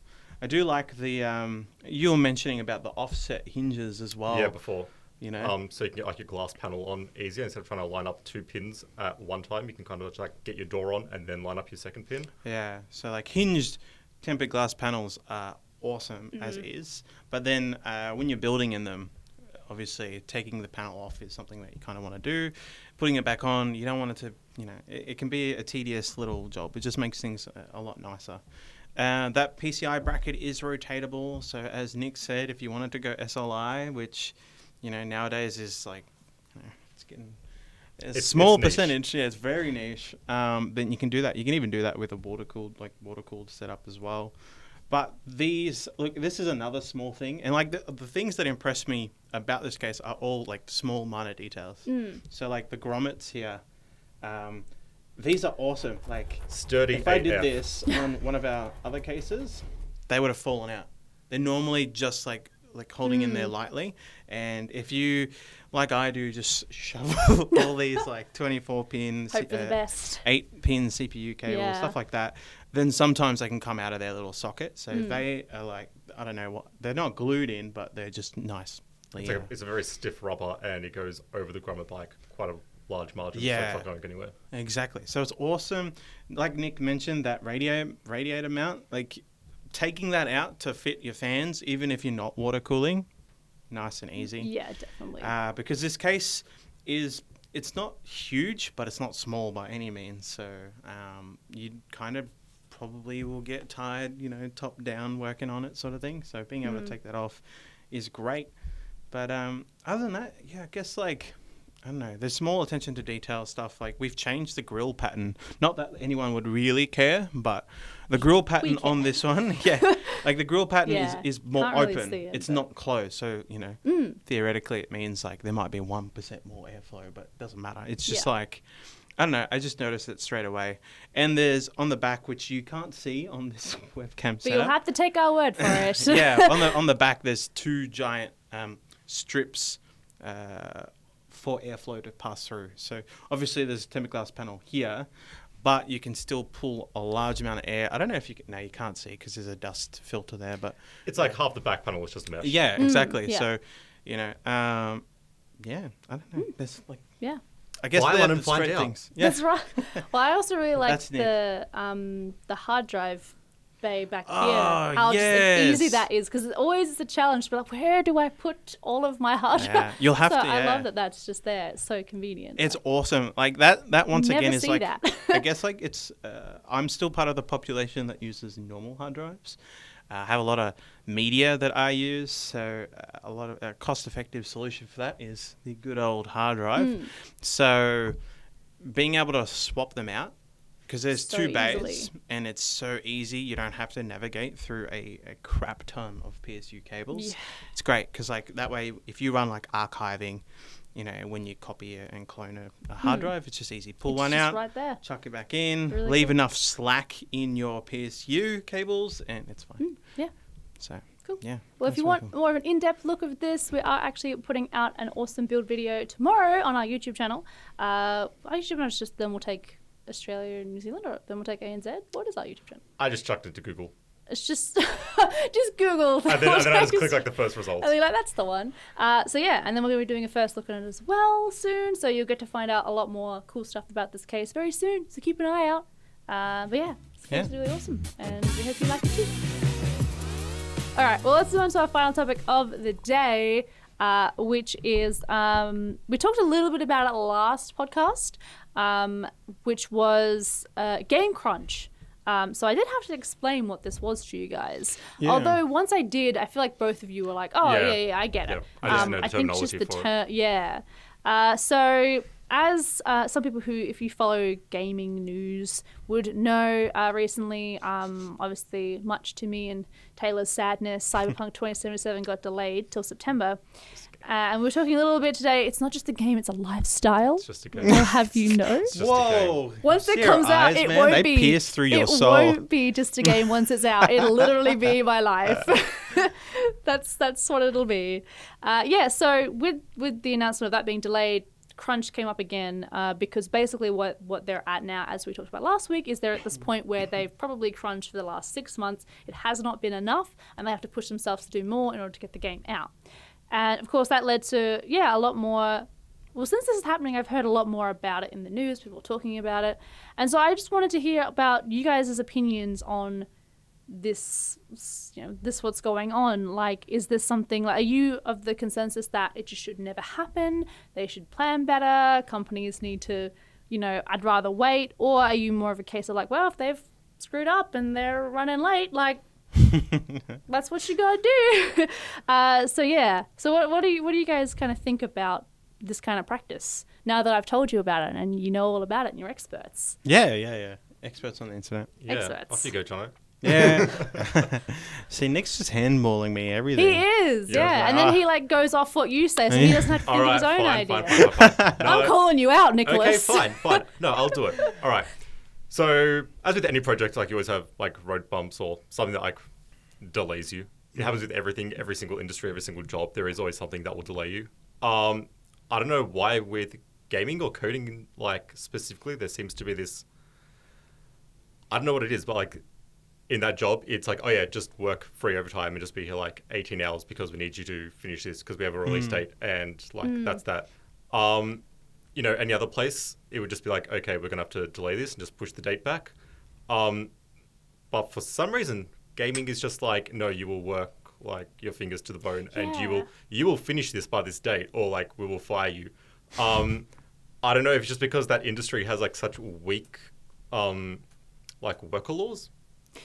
I do like the you were mentioning about the offset hinges as well. Yeah, before. Oh. So you can get your glass panel on easier instead of trying to line up two pins at one time. You can kind of get your door on and then line up your second pin. Yeah, so hinged tempered glass panels are awesome as is, but then when you're building in them, obviously taking the panel off is something that you kind of want to do. Putting it back on, you don't want it to, it can be a tedious little job. It just makes things a lot nicer. That PCI bracket is rotatable, so as Nick said, if you wanted to go SLI, which nowadays is it's getting a small percentage. Yeah, it's very niche. Then you can do that. You can even do that with a water cooled setup as well. But this is another small thing, and the things that impress me about this case are all small minor details. So the grommets here, these are awesome. Sturdy. If I did this on one of our other cases, they would have fallen out. They're normally just like holding in there lightly. And if you, like I do, just shovel all these like 24 pins, Hope for the best. 8-pin CPU cable, stuff like that, then sometimes they can come out of their little socket. So they are like, I don't know what, they're not glued in, but they're just nice. It's a very stiff rubber, and it goes over the grommet by quite a large margin. Yeah. So it's not going anywhere. Exactly. So it's awesome. Like Nick mentioned, that radiator mount, like taking that out to fit your fans, even if you're not water cooling, nice and easy. Yeah, definitely. Because this case it's not huge, but it's not small by any means. So you kind of probably will get tired, top down working on it sort of thing. So being able to take that off is great. But other than that, yeah, I guess like, I don't know, there's small attention to detail stuff. Like we've changed the grill pattern. Not that anyone would really care, but the grill pattern on this one, like the grill pattern is more Can't open. really see it's not closed. So, theoretically it means like there might be 1% more airflow, but it doesn't matter. It's just like, I don't know, I just noticed it straight away. And there's on the back, which you can't see on this webcam But setup. you'll have to take our word for it. On the back there's 2 giant strips for airflow to pass through. So obviously there's a tempered glass panel here, but you can still pull a large amount of air. I don't know if you can, no, you can't see because there's a dust filter there, but it's like half the back panel is just mesh. Yeah, exactly. Yeah. So, I don't know. There's like, I guess Buy they're one the and find straight out. things. Yeah. That's right. Well, I also really like That's Nick. the hard drive bay back here. Oh, How just like, easy yes. that is, because it always is a challenge. But like, where do I put all of my hard drive? Yeah, you'll have so to, I yeah. love that that's just there. It's so convenient. It's awesome. Like that once Never again is see like, that. I guess like it's, I'm still part of the population that uses normal hard drives. I have a lot of media that I use. So a lot of a cost-effective solution for that is the good old hard drive. So being able to swap them out, because there's So 2 bays easily. and it's so easy. You don't have to navigate through a crap ton of PSU cables. Yeah. It's great because like that way, if you run like archiving, when you copy and clone a hard drive, it's just easy. Pull It's one just out, right there. chuck it back in, Really leave cool. enough slack in your PSU cables, and it's fine. Yeah. So Cool. yeah. Well, if that's you really want cool. more of an in-depth look of this, we are actually putting out an awesome build video tomorrow on our YouTube channel. Our YouTube channel is just Thermaltake Australia and New Zealand, or Thermaltake ANZ. What is our YouTube channel? I just chucked it to Google. It's just just Google. And then I just Thermaltake click like the first result. And you're like, that's the one. So yeah, and then we're going to be doing a first look at it as well soon. So you'll get to find out a lot more cool stuff about this case very soon. So keep an eye out. But yeah, it's really awesome. And we hope you like it too. All right, well, let's move on to our final topic of the day, which is we talked a little bit about it last podcast, which was Game Crunch. So I did have to explain what this was to you guys. Yeah. Although once I did, I feel like both of you were like, "Oh yeah, I get it." I just know I think just terminology the for term, so as some people who, if you follow gaming news, would know, recently, obviously, much to me and Taylor's sadness, Cyberpunk 2077 got delayed till September. And we're talking a little bit today. It's not just a game; it's a lifestyle. It's just a game. We'll have you know. It's just a Whoa! Once it See your comes out, eyes, it man? won't They be. pierce through your it soul. won't be just a game once it's out. It'll literally be my life. That's what it'll be. So with the announcement of that being delayed, crunch came up again because basically what they're at now, as we talked about last week, is they're at this point where they've probably crunched for the last 6 months. It has not been enough, and they have to push themselves to do more in order to get the game out. And of course, that led to a lot more. Well, since this is happening, I've heard a lot more about it in the news, people talking about it. And so I just wanted to hear about you guys' opinions on this, what's going on. Like, is this something, like, are you of the consensus that it just should never happen? They should plan better. Companies need to, I'd rather wait. Or are you more of a case of like, well, if they've screwed up and they're running late, like, that's what you gotta do. So what do you guys kind of think about this kind of practice now that I've told you about it and you know all about it and you're experts? Yeah. Experts on the internet. Yeah. Experts. Off you go, Jono. Yeah. See, Nick's just handballing me everything. He is, Yeah, and then he like goes off what you say, so he doesn't have to think of his own idea. Fine. No, I'm calling you out, Nicholas. Okay, fine. No, I'll do it. All right. So, as with any project, like you always have like road bumps or something that like delays you. it happens with everything, every single industry, every single job. There is always something that will delay you. I don't know why with gaming or coding, like specifically, there seems to be this. I don't know what it is, but like in that job, it's like, oh yeah, just work free overtime and just be here like 18 hours because we need you to finish this because we have a release date, and like that's that. You know, any other place, it would just be like, okay, we're gonna have to delay this and just push the date back. But for some reason, gaming is just like, no, you will work like your fingers to the bone, and you will finish this by this date, or like we will fire you. I don't know if it's just because that industry has like such weak, like worker laws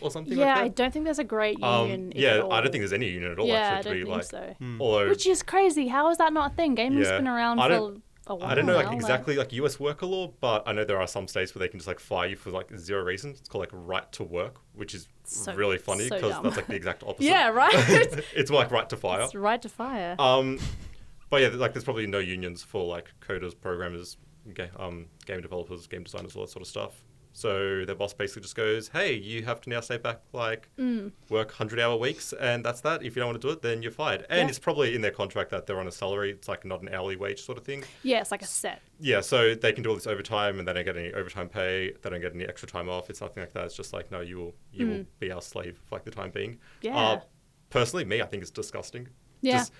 or something like that. Yeah, I don't think there's a great union. I don't think there's any union at all. Yeah, actually, I don't think so. Although, Which is crazy. How is that not a thing? Gaming's been around for a while. I don't know now, like exactly like US worker law, but I know there are some states where they can just like fire you for like zero reason. It's called like right to work, which is really funny because that's like the exact opposite. Yeah, right. It's like right to fire. It's right to fire. But yeah, like there's probably no unions for like coders, programmers, game developers, game designers, all that sort of stuff. So their boss basically just goes, hey, you have to now stay back, like, work 100-hour weeks, and that's that. If you don't want to do it, then you're fired. And it's probably in their contract that they're on a salary. It's like not an hourly wage sort of thing. Yeah, it's like a set. Yeah, so they can do all this overtime, and they don't get any overtime pay. They don't get any extra time off. It's nothing like that. It's just like, no, you will be our slave for like the time being. Yeah. Personally, I think it's disgusting. Yeah. Just,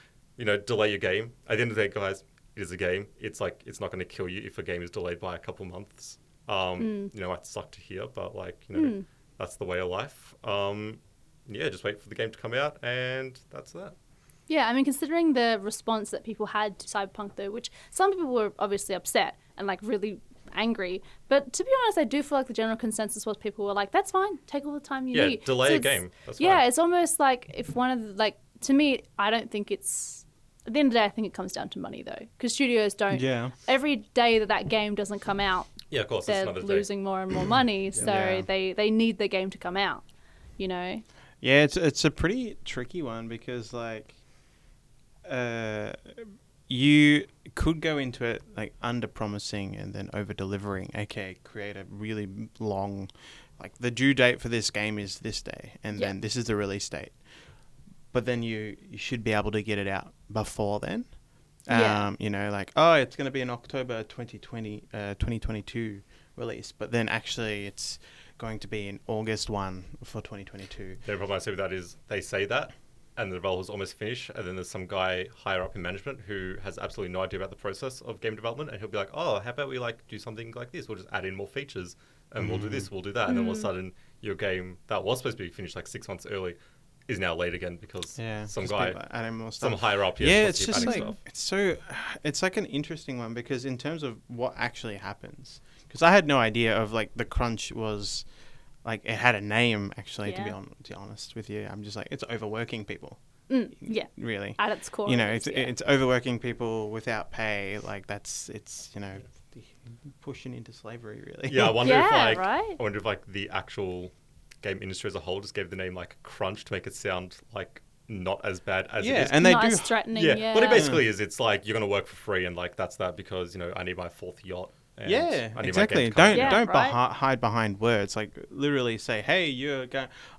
delay your game. At the end of the day, guys, it is a game. It's like, it's not going to kill you if a game is delayed by a couple months. It suck to hear, but like, that's the way of life. Just wait for the game to come out, and that's that. Yeah, I mean, considering the response that people had to Cyberpunk, though, which some people were obviously upset and like really angry, but to be honest, I do feel like the general consensus was people were like, "That's fine, take all the time you need." Yeah, delay a game. That's fine. Yeah, it's almost like if one of the, like, to me, I don't think it's. At the end of the day, I think it comes down to money, though, because studios don't. Yeah. Every day that game doesn't come out. Yeah, of course, they're losing more and more money, so they need the game to come out, Yeah, it's a pretty tricky one because like, you could go into it like under promising and then over delivering. Okay, create a really long, like the due date for this game is this day, and then this is the release date. But then you should be able to get it out before then. Like, it's going to be an October 2022 release, but then actually it's going to be an August one for 2022. The problem I see with that is they say that, and the developer's almost finished, and then there's some guy higher up in management who has absolutely no idea about the process of game development, and he'll be like, oh, how about we like do something like this? We'll just add in more features, and we'll do this, we'll do that, and then all of a sudden your game that was supposed to be finished like 6 months early is now late again because some guy, some higher up here. Yeah, it's just like stuff. It's like an interesting one because in terms of what actually happens, because I had no idea of like the crunch was like it had a name actually. To be honest with you, I'm just like it's overworking people. Really. At its core, it's overworking people without pay. Like it's pushing into slavery, really. Yeah, I wonder if the actual game industry as a whole just gave the name like crunch to make it sound like not as bad as it is. And they not do as threatening. What it basically is, it's like you're going to work for free and like that's that because I need my 4th yacht. And exactly. Don't hide behind words. Like literally say, hey,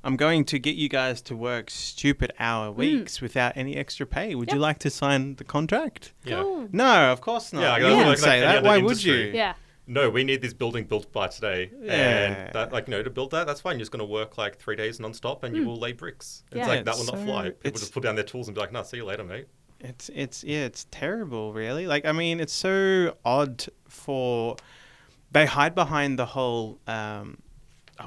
I'm going to get you guys to work stupid hour weeks without any extra pay. Would you like to sign the contract? Cool. No, of course not. Yeah, you wouldn't say that. Why would you? Yeah. No, we need this building built by today. And that, to build that, that's fine. You're just going to work like 3 days non-stop and you will lay bricks. It's like, that will not fly. People just put down their tools and be like, no, see you later, mate. It's terrible, really. Like, I mean, it's so odd they hide behind the whole,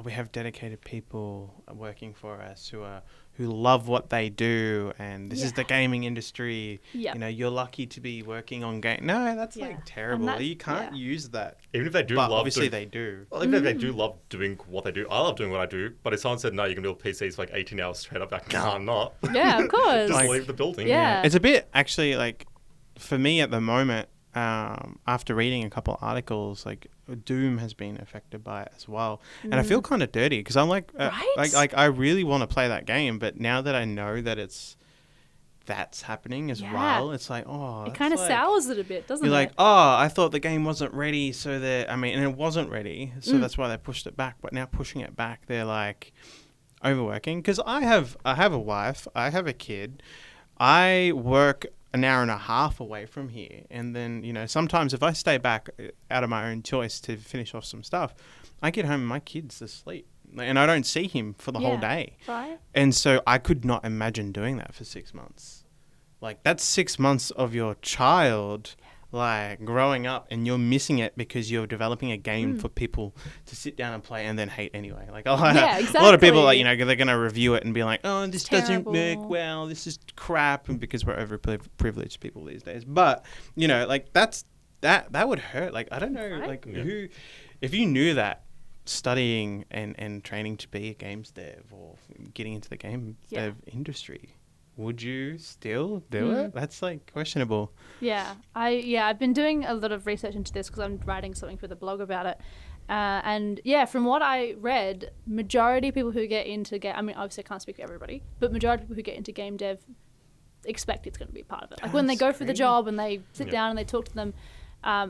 we have dedicated people working for us who love what they do, and this is the gaming industry. You're lucky to be working on game. No, that's like terrible. You can't use that. Even if they do obviously they do. Well, even if they do love doing what they do, I love doing what I do. But if someone said no, you can build PCs for like 18 hours straight, up, like, no, I'm not. Yeah, of course. Just leave the building. Yeah. It's a bit actually like for me at the moment. After reading a couple articles, like Doom has been affected by it as well, and I feel kind of dirty because I'm like, like I really want to play that game, but now that I know that that's happening as well, it's like, it kind of sours it a bit, doesn't it? You're like, I thought the game wasn't ready, and it wasn't ready, so that's why they pushed it back. But now pushing it back, they're like, overworking, because I have a wife, I have a kid, I work an hour and a half away from here, and then sometimes if I stay back out of my own choice to finish off some stuff, I get home and my kid's asleep, and I don't see him for the whole day. Right. And so I could not imagine doing that for 6 months. Like, that's 6 months of your child like growing up, and you're missing it because you're developing a game for people to sit down and play and then hate anyway. Like, a lot of people, like, they're going to review it and be like, oh, this doesn't work well, this is crap, and because we're overprivileged people these days. But like, that would hurt. Like, I don't know, like, who, if you knew that studying and training to be a games dev or getting into the game dev industry, would you still do it? That's like questionable. Yeah, I've been doing a lot of research into this because I'm writing something for the blog about it. And yeah, from what I read, majority of people who get into I mean, obviously I can't speak for everybody, but majority of people who get into game dev expect it's going to be a part of it. Like, when they go for the job and they sit down and they talk to them,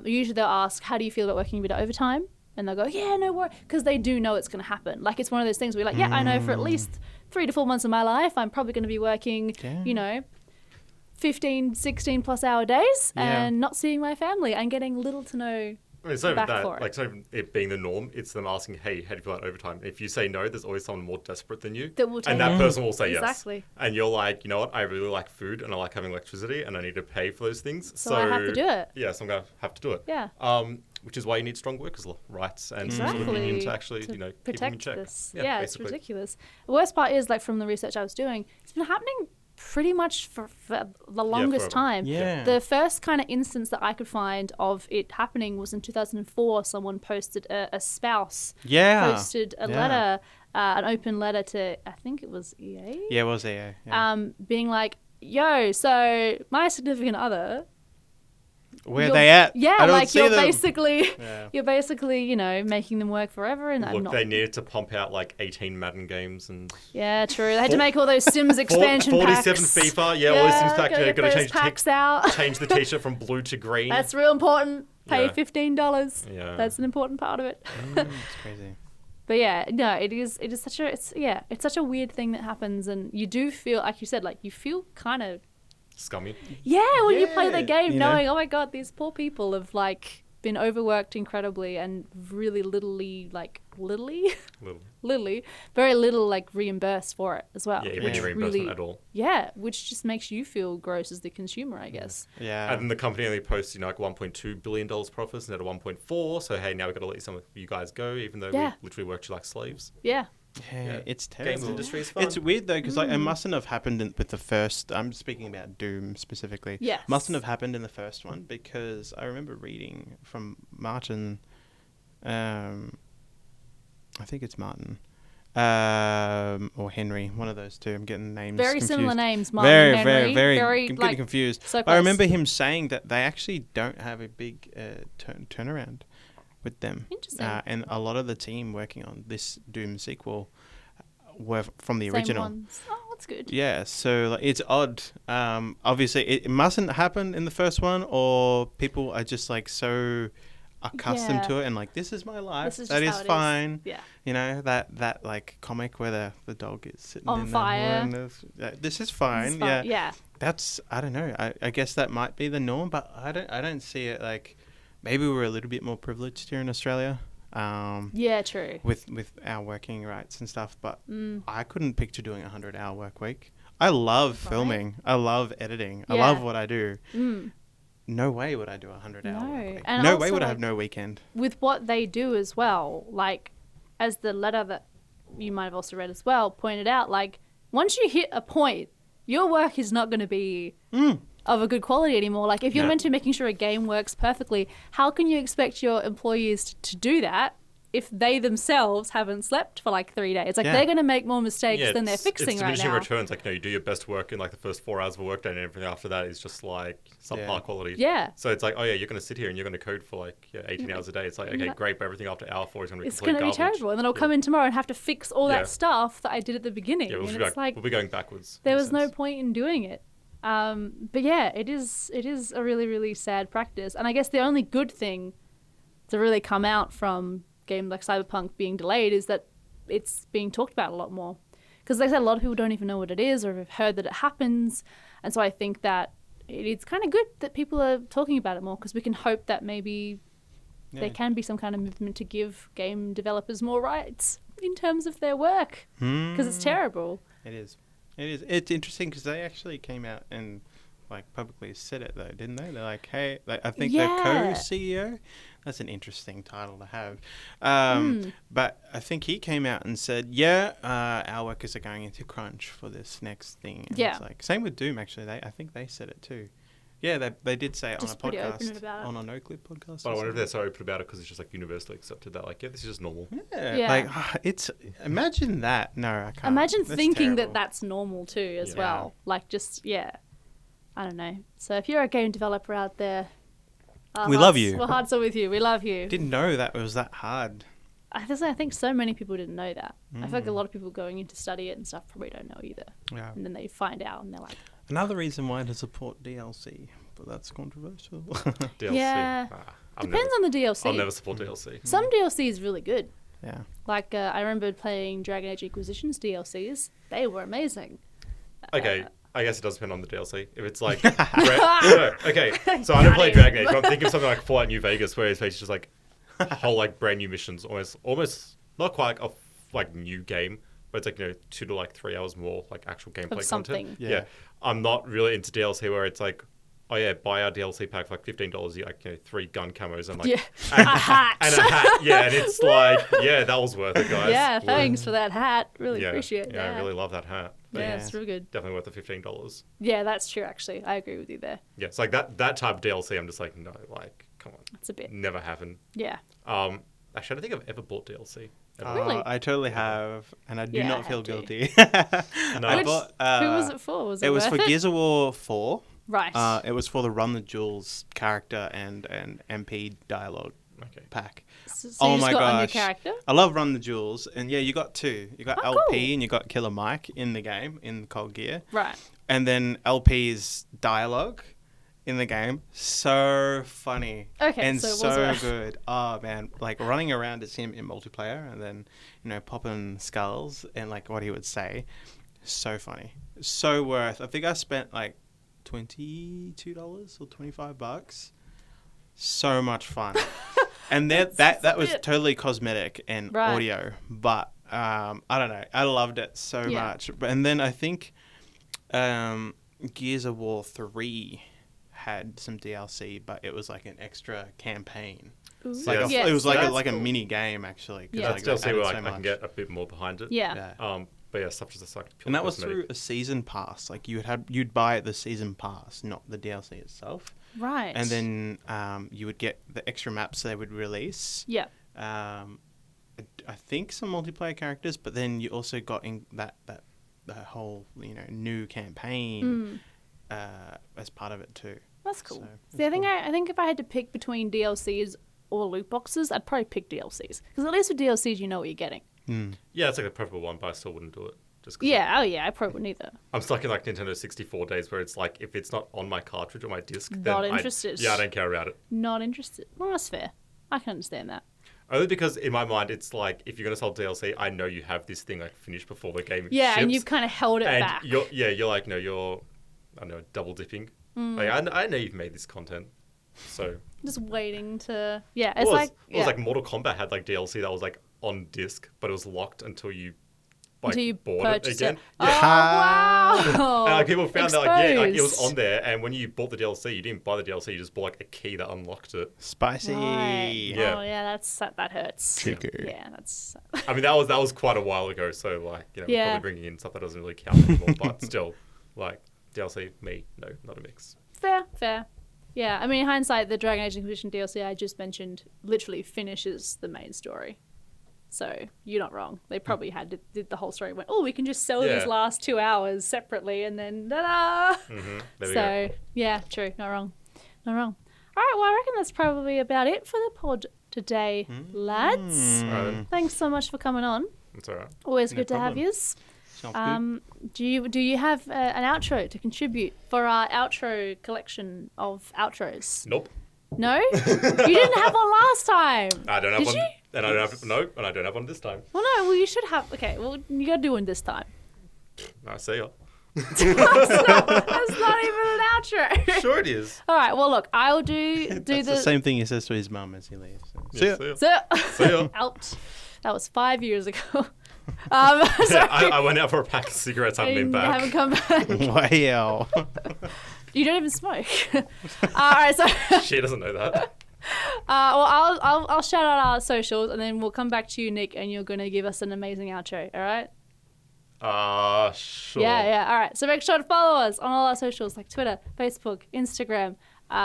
usually they'll ask, how do you feel about working a bit of overtime? And they'll go, yeah, no worries, because they do know it's going to happen. Like, it's one of those things where you're like, yeah, I know for at least 3 to 4 months of my life, I'm probably going to be working, 15, 16 plus hour days and not seeing my family and getting little to no it's not back even that, for it. like, it's not even it being the norm. It's them asking, hey, how do you feel about overtime? If you say no, there's always someone more desperate than you. That will take and that person will say exactly. yes. And you're like, you know what? I really like food and I like having electricity and I need to pay for those things. So I have to do it. Yeah, so I'm going to have to do it. Yeah. Which is why you need strong workers' rights and exactly. sort of union to actually, keep them in protect check. this. Yeah, it's ridiculous. The worst part is, like, from the research I was doing, it's been happening pretty much for the longest time. Yeah. The first kind of instance that I could find of it happening was in 2004. Someone posted a spouse posted a letter, an open letter to, I think it was EA. Yeah, it was EA. Yeah. Being like, yo, so my significant other, where they at? Yeah, I don't like, see you're them. basically, making them work forever, and Look, they needed to pump out like 18 Madden games and yeah, true. They had to make all those Sims expansion 47 packs. FIFA, all the Sims packs. Gotta Got to those packs out. change the T-shirt from blue to green. That's real important. Pay $15. Yeah, that's an important part of it. It's crazy. But yeah, no, it is such a weird thing that happens, and you do feel, like you said, like, you feel kind of scummy. Yeah, when you play the game, knowing, oh my god, these poor people have, like, been overworked incredibly and really very little, like, reimbursed for it as well. Yeah, even any reimbursement at all. Yeah, which just makes you feel gross as the consumer, I guess. Yeah. And then the company only posts, like, $1.2 billion profits instead of 1.4. So hey, now we've got to let some of you guys go, even though we literally worked you like slaves. Yeah. Yeah, it's terrible. Games industry is fun. It's weird though, because like, it mustn't have happened with the first. I'm speaking about Doom specifically. Yes. Mustn't have happened in the first one, because I remember reading from Martin. I think it's Martin. Or Henry, one of those two. I'm getting names very confused. similar names, Martin and Henry. Very. I'm like, getting confused. So I remember him saying that they actually don't have a big turnaround with them. Interesting. And a lot of the team working on this Doom sequel were from the Same original. ones. Oh, that's good. Yeah, so like, it's odd. Obviously, it mustn't happen in the first one, or people are just like so accustomed to it and like, this is my life. That is fine. Yeah. That like comic where the dog is sitting on in fire. This is fine. Yeah. That's, I don't know. I guess that might be the norm, but I don't see it like. Maybe we're a little bit more privileged here in Australia. Yeah, true. With our working rights and stuff, but I couldn't picture doing a 100-hour work week. I love filming. I love editing. I love what I do. No way would I do a 100-hour work week. And no also, way would I like, have no weekend. With what they do as well, like, as the letter that you might have also read as well pointed out, like, once you hit a point, your work is not going to be of a good quality anymore. Like, if you're meant to be making sure a game works perfectly, how can you expect your employees to do that if they themselves haven't slept for like 3 days? Like, they're going to make more mistakes than they're fixing right now. It's diminishing returns. Like, you do your best work in like the first 4 hours of a workday, and everything after that is just like subpar quality. Yeah. So it's like, oh yeah, you're going to sit here and you're going to code for like 18 hours a day. It's like, okay, great, but everything after hour 4 is going to be complete garbage. It's going to be terrible. And then I'll come in tomorrow and have to fix all that stuff that I did at the beginning. Yeah, we'll be going backwards. There was no point in doing it. But yeah, it is a really, really sad practice. And I guess the only good thing to really come out from game like Cyberpunk being delayed is that it's being talked about a lot more. Because like I said, a lot of people don't even know what it is or have heard that it happens. And so I think that it's kind of good that people are talking about it more, because we can hope that maybe there can be some kind of movement to give game developers more rights in terms of their work, because it's terrible. It is. It's interesting because they actually came out and like publicly said it though, didn't they? They're like, hey, like, I think the co-CEO. That's an interesting title to have. But I think he came out and said, our workers are going into crunch for this next thing. And it's like, same with Doom, actually. I think they said it too. Yeah, they did say it just on a podcast, open about it. on a No-Clip podcast. But I wonder if they're so open about it because it's just like universally accepted that like, this is just normal. Yeah. Like, it's, imagine that. No, I can't. Imagine that's thinking terrible. that's normal too as well. Like I don't know. So if you're a game developer out there, we love you. Our hearts are with you. We love you. Didn't know that it was that hard. I think so many people didn't know that. I feel like a lot of people going in to study it and stuff probably don't know either. Yeah. And then they find out and they're like... Another reason why to support DLC, but that's controversial. DLC. Yeah. Depends on the DLC. I'll never support DLC. Some DLC is really good. Yeah. Like, I remember playing Dragon Age Inquisition's DLCs. They were amazing. Okay. I guess it does depend on the DLC. If it's like... okay. So I don't play Dragon Age, but I'm thinking of something like Fallout New Vegas, where it's just like whole like brand new missions, almost not quite like a like new game, but it's like 2 to like 3 hours more like actual gameplay content. Yeah. I'm not really into DLC where it's like, oh yeah, buy our DLC pack for like $15. You like 3 gun camos and like a hat and a hat. Yeah, and it's like that was worth it, guys. Yeah, thanks for that hat. Really appreciate that. Yeah, I really love that hat. Yeah, it's real good. Definitely worth the $15. Yeah, that's true. Actually, I agree with you there. Yeah, it's like that type of DLC. I'm just like, no, like, come on. It's a bit. Never happened. Yeah. Actually, I don't think I've ever bought DLC. Really? I totally have, and I do not feel guilty. No. I bought, who was it for? Was it was worth for it? Gears of War 4. Right. It was for the Run the Jewels character and MP dialogue pack. So oh you just my got gosh. on your character? I love Run the Jewels. And yeah, you got 2. You got LP cool. and you got Killer Mike in the game, in Cold Gear. Right. And then LP's dialogue in the game. So funny. Okay, and so it was so worth. good. Oh man, like running around as him in multiplayer and then, popping skulls and like what he would say. So funny. So worth. I think I spent like $22 or $25. So much fun. And that was totally cosmetic and audio, but I don't know. I loved it so much. And then I think Gears of War 3 had some DLC, but it was like an extra campaign. Ooh. It was like a cool. mini game actually. Yeah. That's DLC where I can get a bit more behind it. Yeah. But yeah, stuff just like pure and that was cosmetic. through a season pass. Like you'd buy the season pass, not the DLC itself. Right. And then you would get the extra maps they would release. Yeah. I think some multiplayer characters, but then you also got in the whole new campaign as part of it too. That's cool. So, See, I think if I had to pick between DLCs or loot boxes, I'd probably pick DLCs, because at least with DLCs you know what you're getting. Yeah, it's like a preferable one, but I still wouldn't do it. Just I probably wouldn't either. I'm stuck in like Nintendo 64 days where it's like if it's not on my cartridge or my disc, Not then interested. I don't care about it. Not interested. Well, that's fair. I can understand that. Only because in my mind it's like if you're gonna sell DLC, I know you have this thing like finished before the game Yeah, ships, and you've kind of held it and back. you're like you're I don't know, double dipping. Like I know you've made this content, so Just waiting to it's it was, like it was like Mortal Kombat had like DLC that was like on disc, but it was locked until you bought it again. Oh, Yeah. wow. And like people found that like it was Exposed. on there, and when you bought the DLC, you didn't buy the DLC, you just bought like a key that unlocked it. Spicy. Right. Yeah. Oh yeah, that hurts. Trigger. Yeah, that's. I mean that was quite a while ago, so like we're probably bringing in stuff that doesn't really count anymore, but still like DLC no, not a mix. Fair. Yeah, I mean, in hindsight, the Dragon Age Inquisition DLC I just mentioned literally finishes the main story. So you're not wrong. They probably did the whole story. Went, we can just sell these last 2 hours separately, and then ta-da! There we So go. yeah, true. Not wrong. All right. Well, I reckon that's probably about it for the pod today, lads. All right, then. Thanks so much for coming on. That's all right. Always No good to have problem. yous. Sounds good. Do you have an outro to contribute for our outro collection of outros? Nope. No, you didn't have one last time. I don't have Did one. you? And I don't have and I don't have one this time. Well, no. Well, you should have. Okay. Well, you gotta do one this time. I see ya. That's not even an outro. Sure it is. All right. Well, look, I'll do That's the same thing he says to his mum as he leaves. Yeah, See ya. see ya. So, See ya. ouch. That was 5 years ago. Yeah, Sorry. I went out for a pack of cigarettes, haven't been back. Haven't come back. Wow. You don't even smoke. All right. So. She doesn't know that. Well, I'll shout out our socials, and then we'll come back to you, Nick, and you're gonna give us an amazing outro. All right? Sure. Yeah. All right. So make sure to follow us on all our socials like Twitter, Facebook, Instagram.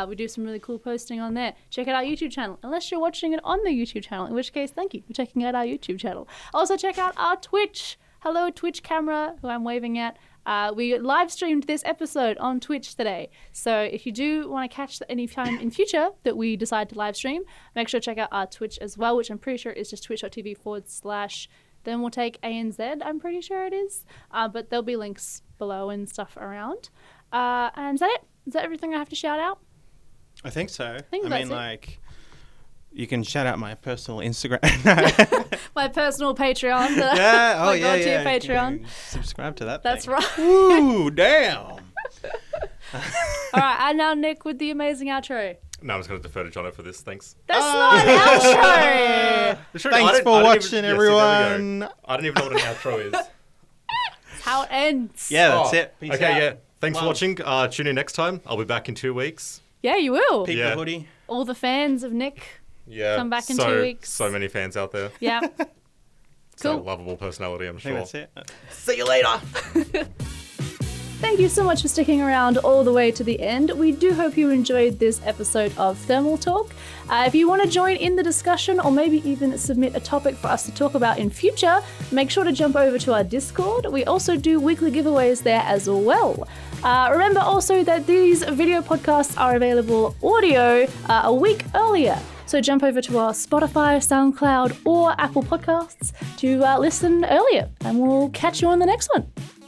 We do some really cool posting on there. Check out our YouTube channel, unless you're watching it on the YouTube channel, in which case, thank you for checking out our YouTube channel. Also, check out our Twitch. Hello, Twitch camera, who I'm waving at. We live streamed this episode on Twitch today. So if you do want to catch any time in future that we decide to live stream, make sure to check out our Twitch as well, which I'm pretty sure is just twitch.tv/Thermaltake ANZ. I'm pretty sure it is. But there'll be links below and stuff around. And is that it? Is that everything I have to shout out? I think so. I mean, that's it. like, you can shout out my personal Instagram. My personal Patreon. Yeah, oh My yeah, God-tier yeah. Patreon. You subscribe to that. That's thing. right. Ooh, damn. All right, and now Nick with the amazing outro. No, I'm just going to defer to Jono for this. Thanks. That's not an outro. Thanks for watching, everyone. I don't even know what an outro is. That's how it ends. Yeah, that's it. Peace Okay, out. yeah. Thanks for Love. watching. Tune in next time. I'll be back in 2 weeks. Yeah, you will. Peek Yeah. the hoodie. All the fans of Nick. Yeah. Come back in so, 2 weeks. So many fans out there. Yeah. So Cool. lovable personality, I'm I think sure. that's it. See you later. Thank you so much for sticking around all the way to the end. We do hope you enjoyed this episode of Thermal Talk. If you want to join in the discussion or maybe even submit a topic for us to talk about in future, make sure to jump over to our Discord. We also do weekly giveaways there as well. Remember also that these video podcasts are available audio a week earlier. So jump over to our Spotify, SoundCloud, or Apple Podcasts to listen earlier. And we'll catch you on the next one.